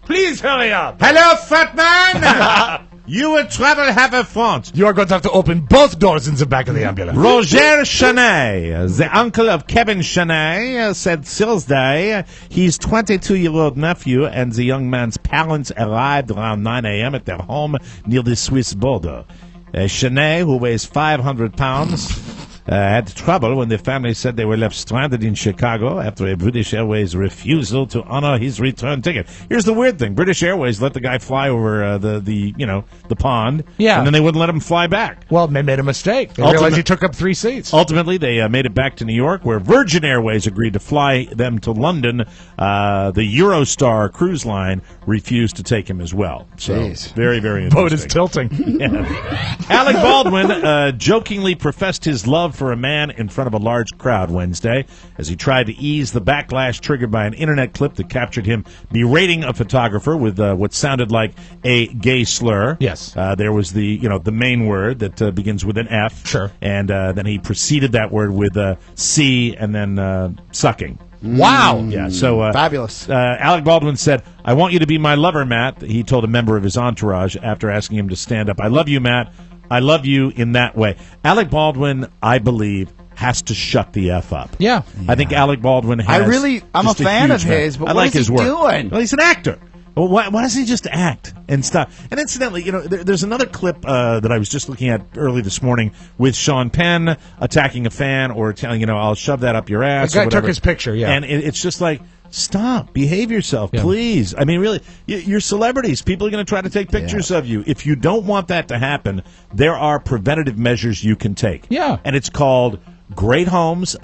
S3: Please hurry up.
S2: Hello, fat man! You will travel half of France.
S3: You are going to have to open both doors in the back of the ambulance.
S2: Roger Chenet, the uncle of Kevin Chenet, said Thursday his 22-year-old nephew and the young man's parents arrived around 9 a.m. at their home near the Swiss border. Chenet, who weighs 500 pounds, had trouble when the family said they were left stranded in Chicago after a British Airways refusal to honor his return ticket. Here's the weird thing. British Airways let the guy fly over the pond,
S3: Yeah.
S2: and then they wouldn't let him fly back.
S3: Well, they made a mistake. They realized he took up 3 seats.
S2: Ultimately, they made it back to New York, where Virgin Airways agreed to fly them to London. The Eurostar cruise line refused to take him as well. So,
S5: Jeez.
S2: very, very
S3: Boat
S2: interesting.
S3: is tilting.
S2: Yeah. Alec Baldwin jokingly professed his love out for a man in front of a large crowd Wednesday as he tried to ease the backlash triggered by an internet clip that captured him berating a photographer with what sounded like a gay slur.
S3: Yes.
S2: There was the main word that begins with an F.
S3: Sure.
S2: And then he preceded that word with C and then sucking.
S3: Wow.
S2: Yeah, so
S5: fabulous.
S2: Alec Baldwin said, "I want you to be my lover, Matt," he told a member of his entourage after asking him to stand up. "I love you, Matt. I love you in that way." Alec Baldwin, I believe, has to shut the F up.
S3: Yeah.
S2: I think Alec Baldwin has
S5: I'm a fan of his, but
S2: I
S5: what
S2: like
S5: is
S2: his
S5: he
S2: work.
S5: doing?
S2: Well, he's an actor. Well, why doesn't he just act and stuff? And incidentally, there's another clip that I was just looking at early this morning with Sean Penn attacking a fan or telling, I'll shove that up your ass.
S3: The guy
S2: or whatever.
S3: took his picture, yeah.
S2: And it's just like, stop, behave yourself, please. I mean, really, you're celebrities. People are going to try to take pictures of you. If you don't want that to happen, there are preventative measures you can take.
S3: Yeah.
S2: And it's called great homes.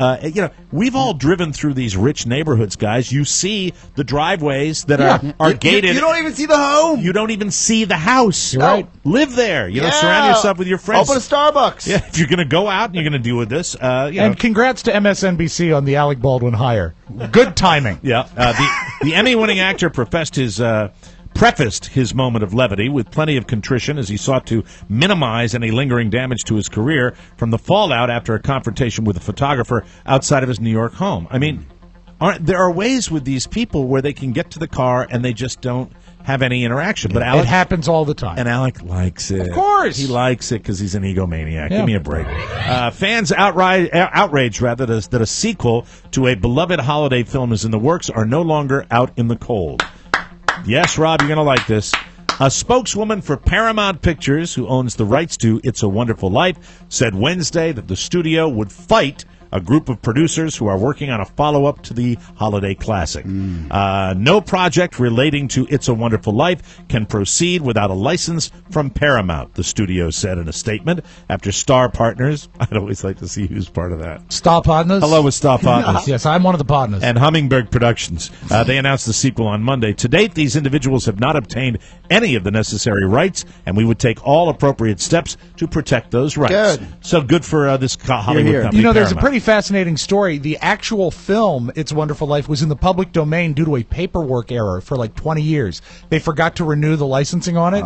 S2: We've all driven through these rich neighborhoods, guys. You see the driveways that are gated.
S5: You don't even see the home.
S2: You don't even see the house.
S3: You're right.
S2: Live there. Surround yourself with your friends.
S5: Open a Starbucks.
S2: Yeah, if you're going to go out and you're going to deal with this.
S3: And congrats to MSNBC on the Alec Baldwin hire. Good timing.
S2: Yeah. The Emmy-winning actor prefaced his moment of levity with plenty of contrition as he sought to minimize any lingering damage to his career from the fallout after a confrontation with a photographer outside of his New York home. I mean, there are ways with these people where they can get to the car and they just don't have any interaction. But Alec,
S3: it happens all the time.
S2: And Alec likes it.
S3: Of course.
S2: He likes it because he's an egomaniac.
S3: Yeah.
S2: Give me a break. Fans outraged that a sequel to a beloved holiday film is in the works are no longer out in the cold. Yes, Rob, you're going to like this. A spokeswoman for Paramount Pictures, who owns the rights to It's a Wonderful Life, said Wednesday that the studio would fight a group of producers who are working on a follow-up to the holiday classic. No project relating to It's a Wonderful Life can proceed without a license from Paramount, the studio said in a statement after Star Partners. I'd always like to see who's part of that.
S3: Star Partners?
S2: Hello with Star Partners.
S3: Yes, I'm one of the partners.
S2: And Hummingbird Productions. They announced the sequel on Monday. To date, these individuals have not obtained any of the necessary rights, and we would take all appropriate steps to protect those rights.
S5: Good.
S2: So good for this Hollywood company.
S3: There's
S2: Paramount.
S3: a pretty fascinating story. The actual film, It's a Wonderful Life, was in the public domain due to a paperwork error for like 20 years. They forgot to renew the licensing on it.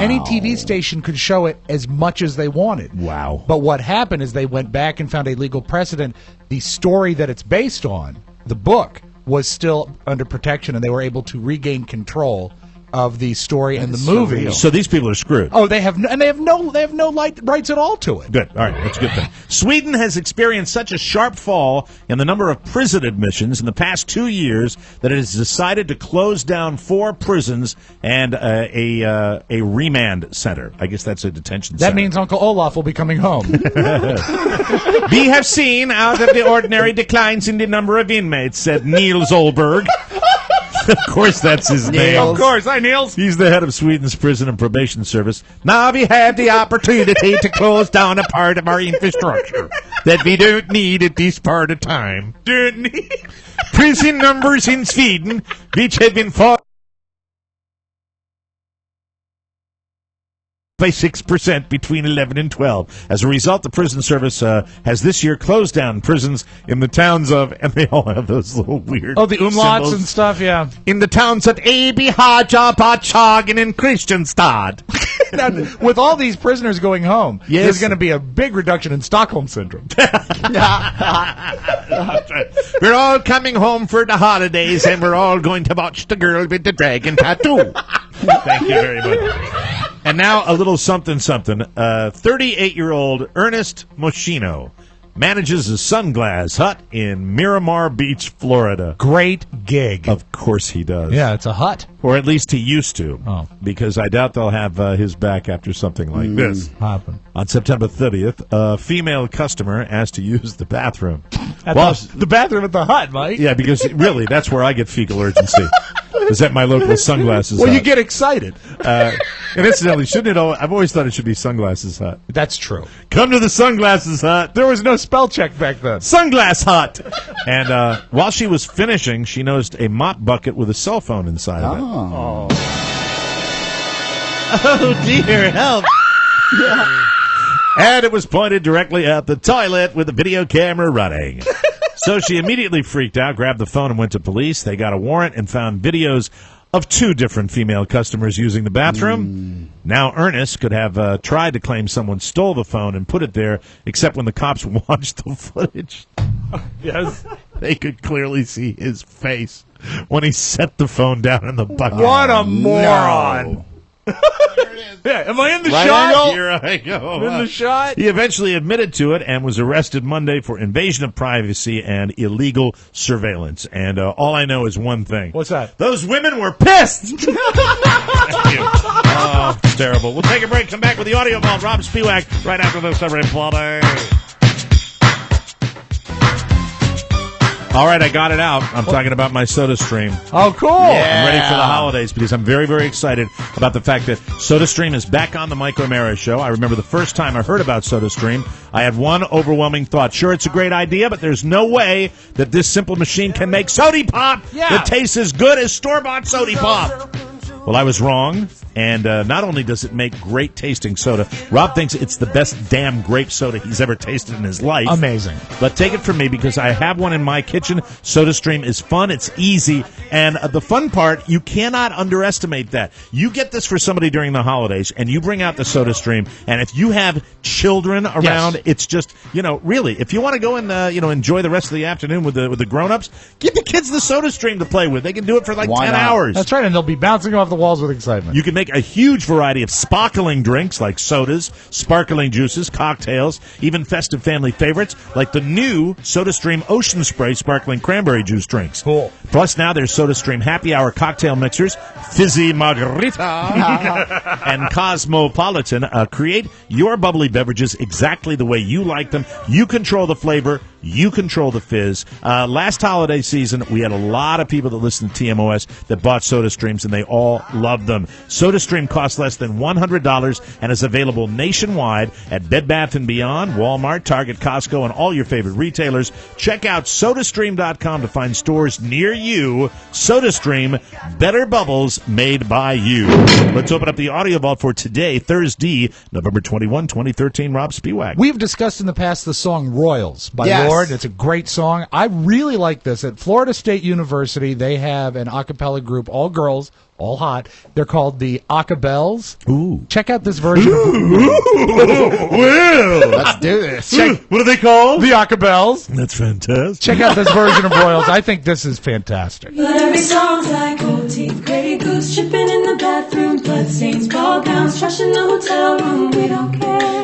S3: Any TV station could show it as much as they wanted.
S2: Wow.
S3: But what happened is they went back and found a legal precedent. The story that it's based on, the book, was still under protection, and they were able to regain control of the story and the movie.
S2: So these people are screwed.
S3: Oh, they have no rights at all to it.
S2: Good. All right, that's a good thing. Sweden has experienced such a sharp fall in the number of prison admissions in the past 2 years that it has decided to close down 4 prisons and a remand center. I guess that's a detention center.
S3: That means Uncle Olaf will be coming home.
S2: We have seen out of the ordinary declines in the number of inmates, said Niels Olberg. Of course, that's his name.
S3: Of course. Hi, Niels.
S2: He's the head of Sweden's prison and probation service. Now we have the opportunity to close down a part of our infrastructure that we don't need at this part of time. Prison numbers in Sweden, which have been fought by 6% between 11 and 12. As a result, the prison service has this year closed down prisons in the towns of, and they all have those little weird
S3: Oh, the umlauts
S2: symbols.
S3: and stuff, yeah.
S2: In the towns of Ebihaja, Bachagen, and Kristianstad.
S3: Now, with all these prisoners going home,
S2: Yes.
S3: there's going to be a big reduction in Stockholm Syndrome.
S2: We're all coming home for the holidays, and we're all going to watch The Girl with the Dragon Tattoo. Thank you very much. And now a little something. 38-year-old Ernest Moschino manages a sunglass hut in Miramar Beach, Florida.
S3: Great gig.
S2: Of course he does.
S3: Yeah, it's a hut.
S2: Or at least he used to.
S3: Oh.
S2: Because I doubt they'll have his back after something like this.
S3: Happen.
S2: On September 30th, a female customer asked to use the bathroom.
S3: The bathroom at the hut, Mike.
S2: Yeah, because really, that's where I get fecal urgency. Is at my local sunglasses
S3: Well,
S2: hut.
S3: you get excited.
S2: And incidentally, shouldn't it? I've always thought it should be sunglasses hut.
S3: That's true.
S2: Come to the sunglasses hut.
S3: There was no spell check back then.
S2: Sunglass hut. And while she was finishing, she noticed a mop bucket with a cell phone inside of it.
S3: Oh,
S2: dear, help. And it was pointed directly at the toilet with the video camera running. So she immediately freaked out, grabbed the phone, and went to police. They got a warrant and found videos of 2 different female customers using the bathroom. Now Ernest could have tried to claim someone stole the phone and put it there, except when the cops watched the footage. Yes. They could clearly see his face when he set the phone down in the bucket.
S3: What a moron. Yeah, am I in the
S2: Right
S3: shot?
S2: angle? Here I go.
S3: I'm in the shot?
S2: He eventually admitted to it and was arrested Monday for invasion of privacy and illegal surveillance. And all I know is one thing.
S3: What's that?
S2: Those women were pissed! Thank you. Oh, it's terrible. We'll take a break, come back with the audio vault. Rob Spiewak right after this, everybody. All right, I got it out. I'm talking about my SodaStream.
S3: Oh, cool.
S2: I'm ready for the holidays because I'm very, very excited about the fact that SodaStream is back on the Mike O'Mara Show. I remember the first time I heard about SodaStream, I had one overwhelming thought. Sure, it's a great idea, but there's no way that this simple machine can make Sody Pop that tastes as good as store-bought Sody Pop. Well, I was wrong, and not only does it make great tasting soda, Rob thinks it's the best damn grape soda he's ever tasted in his life.
S3: Amazing.
S2: But take it from me because I have one in my kitchen. SodaStream is fun, it's easy, and the fun part, you cannot underestimate that. You get this for somebody during the holidays, and you bring out the SodaStream, and if you have children around, it's just, really, if you want to go and, enjoy the rest of the afternoon with the grown-ups, give the kids the SodaStream to play with. They can do it for like 10 hours.
S3: That's right, and they'll be bouncing off the walls with excitement.
S2: You can make a huge variety of sparkling drinks like sodas, sparkling juices, cocktails, even festive family favorites like the new SodaStream Ocean Spray sparkling cranberry juice drinks.
S3: Cool.
S2: Plus now there's SodaStream Happy Hour cocktail mixers, Fizzy Margarita, and Cosmopolitan. Create your bubbly beverages exactly the way you like them. You control the flavor. You control the fizz. Last holiday season, we had a lot of people that listened to TMOS that bought SodaStreams, and they all loved them. SodaStream costs less than $100 and is available nationwide at Bed Bath & Beyond, Walmart, Target, Costco, and all your favorite retailers. Check out SodaStream.com to find stores near you. SodaStream, better bubbles made by you. Let's open up the audio vault for today, Thursday, November 21, 2013. Rob Spiewak.
S3: We've discussed in the past the song Royals by Lord. It's a great song. I really like this. At Florida State University, they have an a cappella group, all girls, all hot. They're called the Acapels.
S2: Ooh.
S3: Check out this version.
S2: Well,
S5: let's do this.
S2: What are they called?
S3: The Acapels.
S2: That's fantastic.
S3: Check out this version of Royals. I think this is fantastic.
S7: But every song's like old teeth, Grey Goose tripping in the bathroom, bloodstains, ball gowns, trash in the hotel room. We don't care.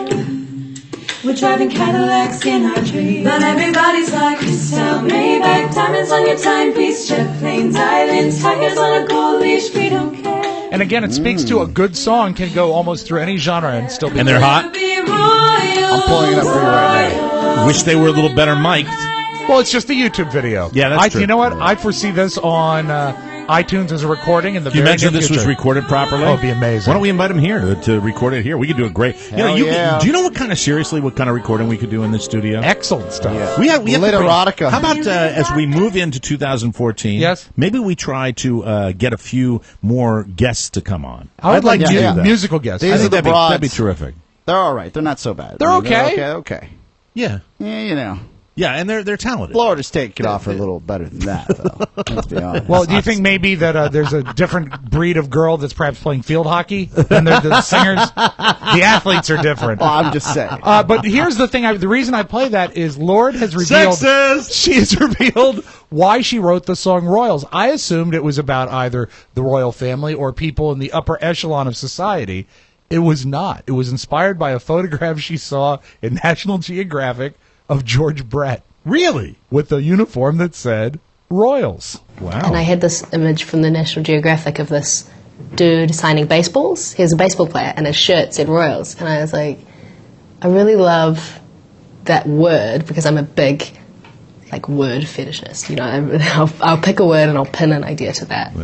S7: We're driving Cadillacs in our dreams. But everybody's like Crystal, Maybach, diamonds on your timepiece, jet planes, islands, tigers on a gold leash. We don't care.
S3: And again, it speaks to a good song can go almost through any genre and still be.
S2: And they're hot.
S5: I'm pulling it up for you right now.
S2: Wish they were a little better mic'd.
S3: Well, it's just a YouTube video.
S2: Yeah, that's true.
S3: You know what? I foresee this on iTunes as a recording in the
S2: Can you
S3: very
S2: imagine
S3: near
S2: this was
S3: future.
S2: recorded properly?
S3: Oh, it'd be amazing.
S2: Why don't we invite him here to record it here? We could do a great. Do you know what kind of recording we could do in the studio?
S3: Excellent stuff.
S5: Yeah.
S2: We have
S5: Literotica.
S2: How about as we move into 2014?
S3: Yes.
S2: Maybe we try to get a few more guests to come on.
S3: I would like
S2: that.
S3: musical guests.
S5: These
S2: I
S5: are
S2: think
S5: the
S2: that'd be
S5: broads.
S2: terrific.
S5: They're all right. They're not so bad.
S3: They're okay.
S5: Okay.
S2: Yeah.
S5: Yeah,
S2: Yeah, and they're talented.
S5: Florida State could offer a little better than that, though. Let's be honest.
S3: Well, do you think maybe that there's a different breed of girl that's perhaps playing field hockey than the singers? The athletes are different.
S5: Well, I'm just saying.
S3: But here's the thing. The reason I play that is Lord has revealed.
S2: Sexist!
S3: She has revealed why she wrote the song Royals. I assumed it was about either the royal family or people in the upper echelon of society. It was not. It was inspired by a photograph she saw in National Geographic of George Brett.
S2: Really?
S3: With a uniform that said Royals.
S2: Wow.
S17: And I had this image from the National Geographic of this dude signing baseballs. He was a baseball player, and his shirt said Royals. And I was like, I really love that word because I'm a big word fetishist. I'll pick a word and I'll pin an idea to that.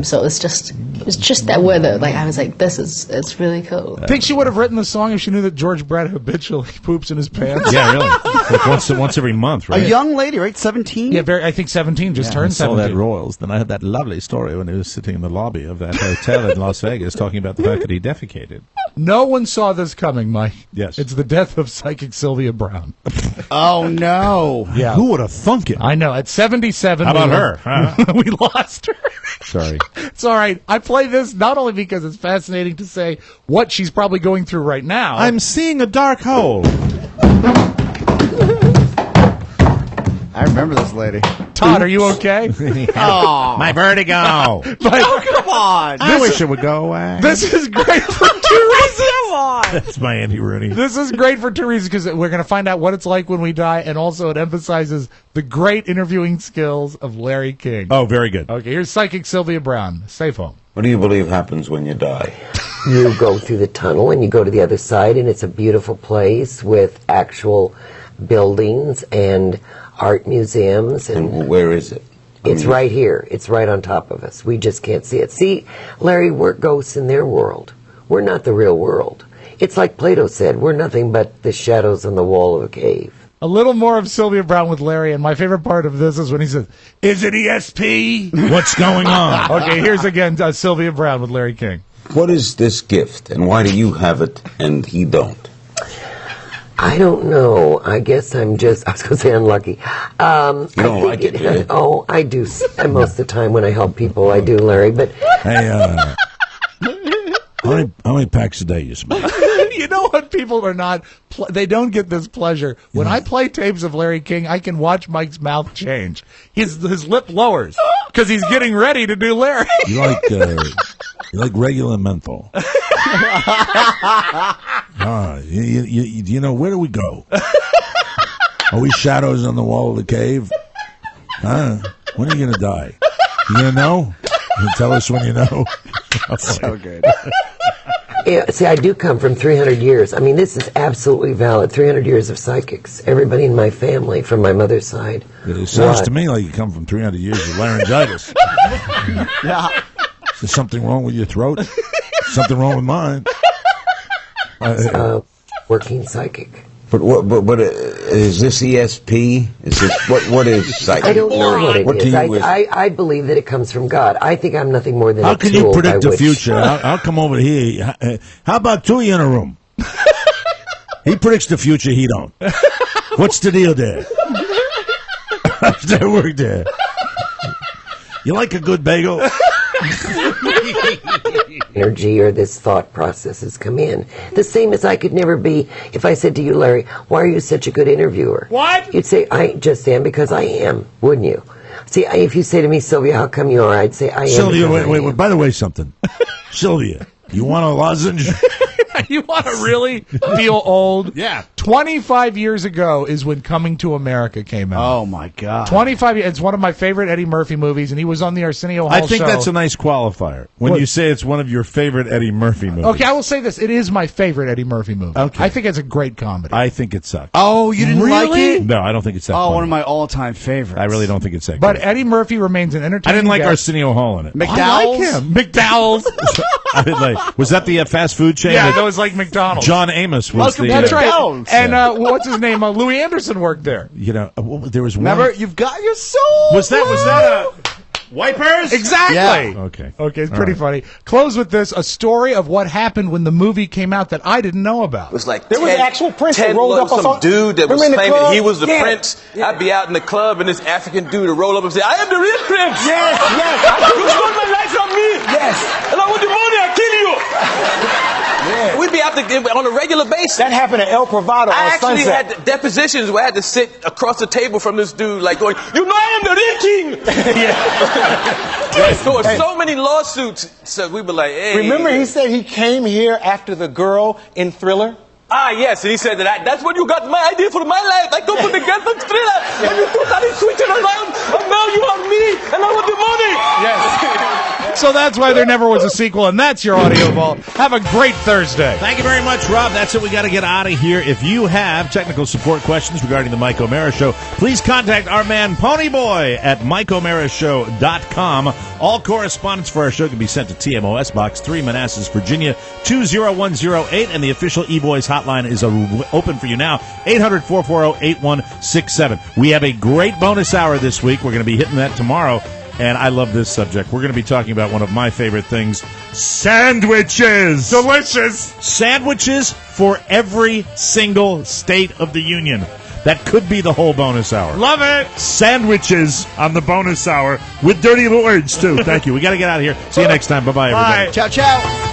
S17: So it was just that word that I was like, it's really cool.
S3: Think she would have written the song if she knew that George Brett habitually poops in his pants?
S2: Yeah, really. Once every month, right?
S5: A young lady, right? 17?
S3: Yeah, I think 17, just turned 17.
S2: I saw that Royals. Then I had that lovely story when he was sitting in the lobby of that hotel in Las Vegas talking about the fact that he defecated.
S3: No one saw this coming, Mike.
S4: Yes.
S3: It's the death of psychic Sylvia Brown.
S5: Oh, no.
S3: Yeah.
S4: Who would have thunk it?
S3: I know. At 77,
S4: How about her? Huh?
S3: we lost her.
S4: Sorry.
S3: It's all right. I play this not only because it's fascinating to say what she's probably going through right now.
S4: I'm seeing a dark hole.
S5: I remember this lady.
S3: Todd, are you okay?
S5: Oh,
S4: My vertigo.
S5: come on.
S4: I wish it would go away.
S3: This is great for two reasons.
S4: That's my Andy Rooney.
S3: This is great for two reasons, because we're going to find out what it's like when we die, and also it emphasizes the great interviewing skills of Larry King.
S4: Oh, very good.
S3: Okay, here's psychic Sylvia Brown. Safe home.
S18: What do you believe happens when you die?
S19: You go through the tunnel and you go to the other side, and it's a beautiful place with actual buildings and art museums.
S18: And where is it?
S19: It's right here. It's right on top of us. We just can't see it. See, Larry, we're ghosts in their world. We're not the real world. It's like Plato said, we're nothing but the shadows on the wall of a cave.
S3: A little more of Sylvia Brown with Larry, and my favorite part of this is when he says, "Is it ESP?
S4: What's going on?"
S3: Okay, here's again Sylvia Brown with Larry King.
S18: What is this gift, and why do you have it and he don't?
S19: I don't know. I guess I was going to say unlucky.
S18: You don't like it, do you?
S19: Oh, I do. And most of the time when I help people, I do, Larry. But
S4: Hey, how many packs a day you smoke?
S3: You know what? People are not, they don't get this pleasure. When I play tapes of Larry King, I can watch Mike's mouth change. His lip lowers because he's getting ready to do Larry.
S4: You like regular menthol. You know, where do we go? Are we shadows on the wall of the cave? Huh? When are you going to die? You going to know? You tell us when you know.
S5: So good.
S19: yeah, see, I do come from 300 years. I mean, this is absolutely valid. 300 years of psychics. Everybody in my family, from my mother's side.
S4: It sounds to me like you come from 300 years of laryngitis.
S5: Yeah.
S4: Is there something wrong with your throat? Something wrong with mine?
S19: Working psychic.
S18: But is this ESP? Is this what is psychic?
S19: I don't know what it is.
S18: Do you
S19: I believe that it comes from God. I think I'm nothing more than
S4: How
S19: a
S4: can
S19: tool
S4: you predict
S19: by
S4: the
S19: which-
S4: future? I'll come over here. How about two of you in a room? He predicts the future, he don't. What's the deal there? How's that work there? You like a good bagel?
S19: energy or this thought processes come in. The same as I could never be if I said to you, Larry, why are you such a good interviewer?
S3: What?
S19: You'd say, I just am because I am, wouldn't you? See, if you say to me, Sylvia, how come you are? I'd say, I am.
S4: Sylvia,
S19: because I
S4: wait,
S19: am.
S4: by the way, something. Sylvia, you want a lozenge?
S3: You want to really feel old?
S4: Yeah.
S3: 25 years ago is when Coming to America came out.
S5: Oh, my God.
S3: 25 years. It's one of my favorite Eddie Murphy movies, and he was on the Arsenio Hall
S4: I think
S3: show.
S4: that's a nice qualifier when
S3: What?
S4: you say it's one of your favorite Eddie Murphy movies.
S3: Okay, I will say this. It is my favorite Eddie Murphy movie.
S4: Okay.
S3: I think it's a great comedy.
S4: I think it sucks.
S5: Oh, you didn't like it?
S4: No, I don't think it's that
S5: Oh,
S4: funny.
S5: one of my all-time favorites.
S4: I really don't think it's that
S3: But
S4: good.
S3: Eddie Murphy remains an entertaining
S4: I didn't like
S3: guest.
S4: Arsenio Hall in it.
S3: I like him. McDowell's.
S4: I didn't like. Was that the fast food chain?
S3: Yeah, that was like McDonald's.
S4: John Amos was the.
S3: That's right. And what's his name? Louis Anderson worked there.
S4: You know, there was one.
S5: Remember, you've got your soul.
S4: Was that Wipers?
S3: Exactly.
S5: Yeah.
S4: Okay.
S3: Okay, it's
S4: All
S3: pretty
S4: right.
S3: funny. Close with this: a story of what happened when the movie came out that I didn't know about.
S20: It was like
S21: There was an actual prince that rolled up on
S20: some dude that was
S21: Remember in the
S20: claiming
S21: club?
S20: he was the
S21: Yeah.
S20: prince. I'd be out in the club and this African dude would roll up and say, "I am the real prince."
S21: Yes, yes.
S20: You stole my life from me.
S21: Yes.
S20: And I want the money. I kill you.
S21: Yeah.
S20: We'd be out on a regular basis.
S21: That happened at El Provado
S20: I
S21: on
S20: actually
S21: Sunset.
S20: had depositions where I had to sit across the table from this dude, like going, "You know, I am the real king."
S21: Yes.
S20: There were
S21: Hey.
S20: so many lawsuits. So we were like, "Hey."
S21: Remember he said he came here after the girl in Thriller?
S20: Ah, yes, and he said that that's when you got my idea for my life. I come from the girl from Thriller, and you totally switch it around, and now you are me, and I want the money.
S3: Yes. So that's why there never was a sequel, and that's your audio vault. Have a great Thursday.
S4: Thank you very much, Rob. That's it. We got to get out of here. If you have technical support questions regarding the Mike O'Mara Show, please contact our man Ponyboy at MikeO'MaraShow.com. All correspondence for our show can be sent to TMOS Box 3, Manassas, Virginia 20108, and the official eBoys hotline is open for you now, 800-440-8167. We have a great bonus hour this week. We're going to be hitting that tomorrow. And I love this subject. We're going to be talking about one of my favorite things, sandwiches.
S11: Delicious.
S4: Sandwiches for every single state of the union. That could be the whole bonus hour.
S11: Love it.
S4: Sandwiches on the bonus hour with dirty words, too. Thank you. We got to get out of here. See you next time. Bye-bye, everybody.
S5: Ciao, ciao.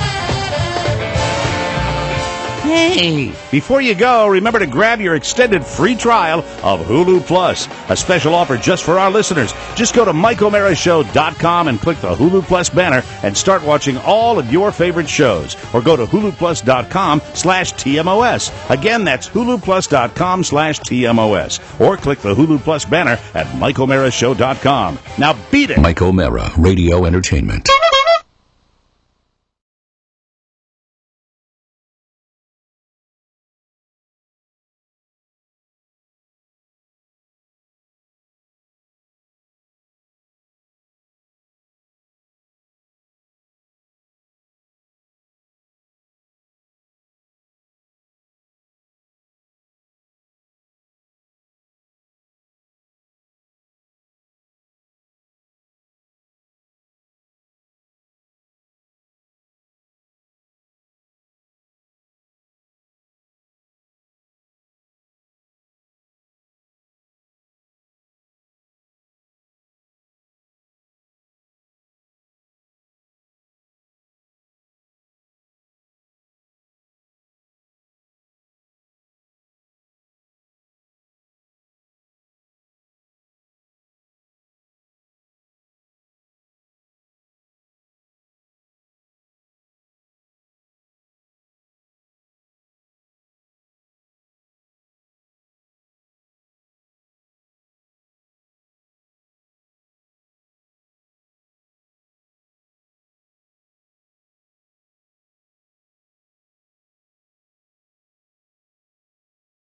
S2: Hey, before you go, remember to grab your extended free trial of Hulu Plus. A special offer just for our listeners. Just go to MikeO'MaraShow.com and click the Hulu Plus banner and start watching all of your favorite shows. Or go to HuluPlus.com/TMOS. Again, that's HuluPlus.com/TMOS. Or click the Hulu Plus banner at MikeO'MaraShow.com. Now beat it.
S1: Mike O'Mara, Radio Entertainment.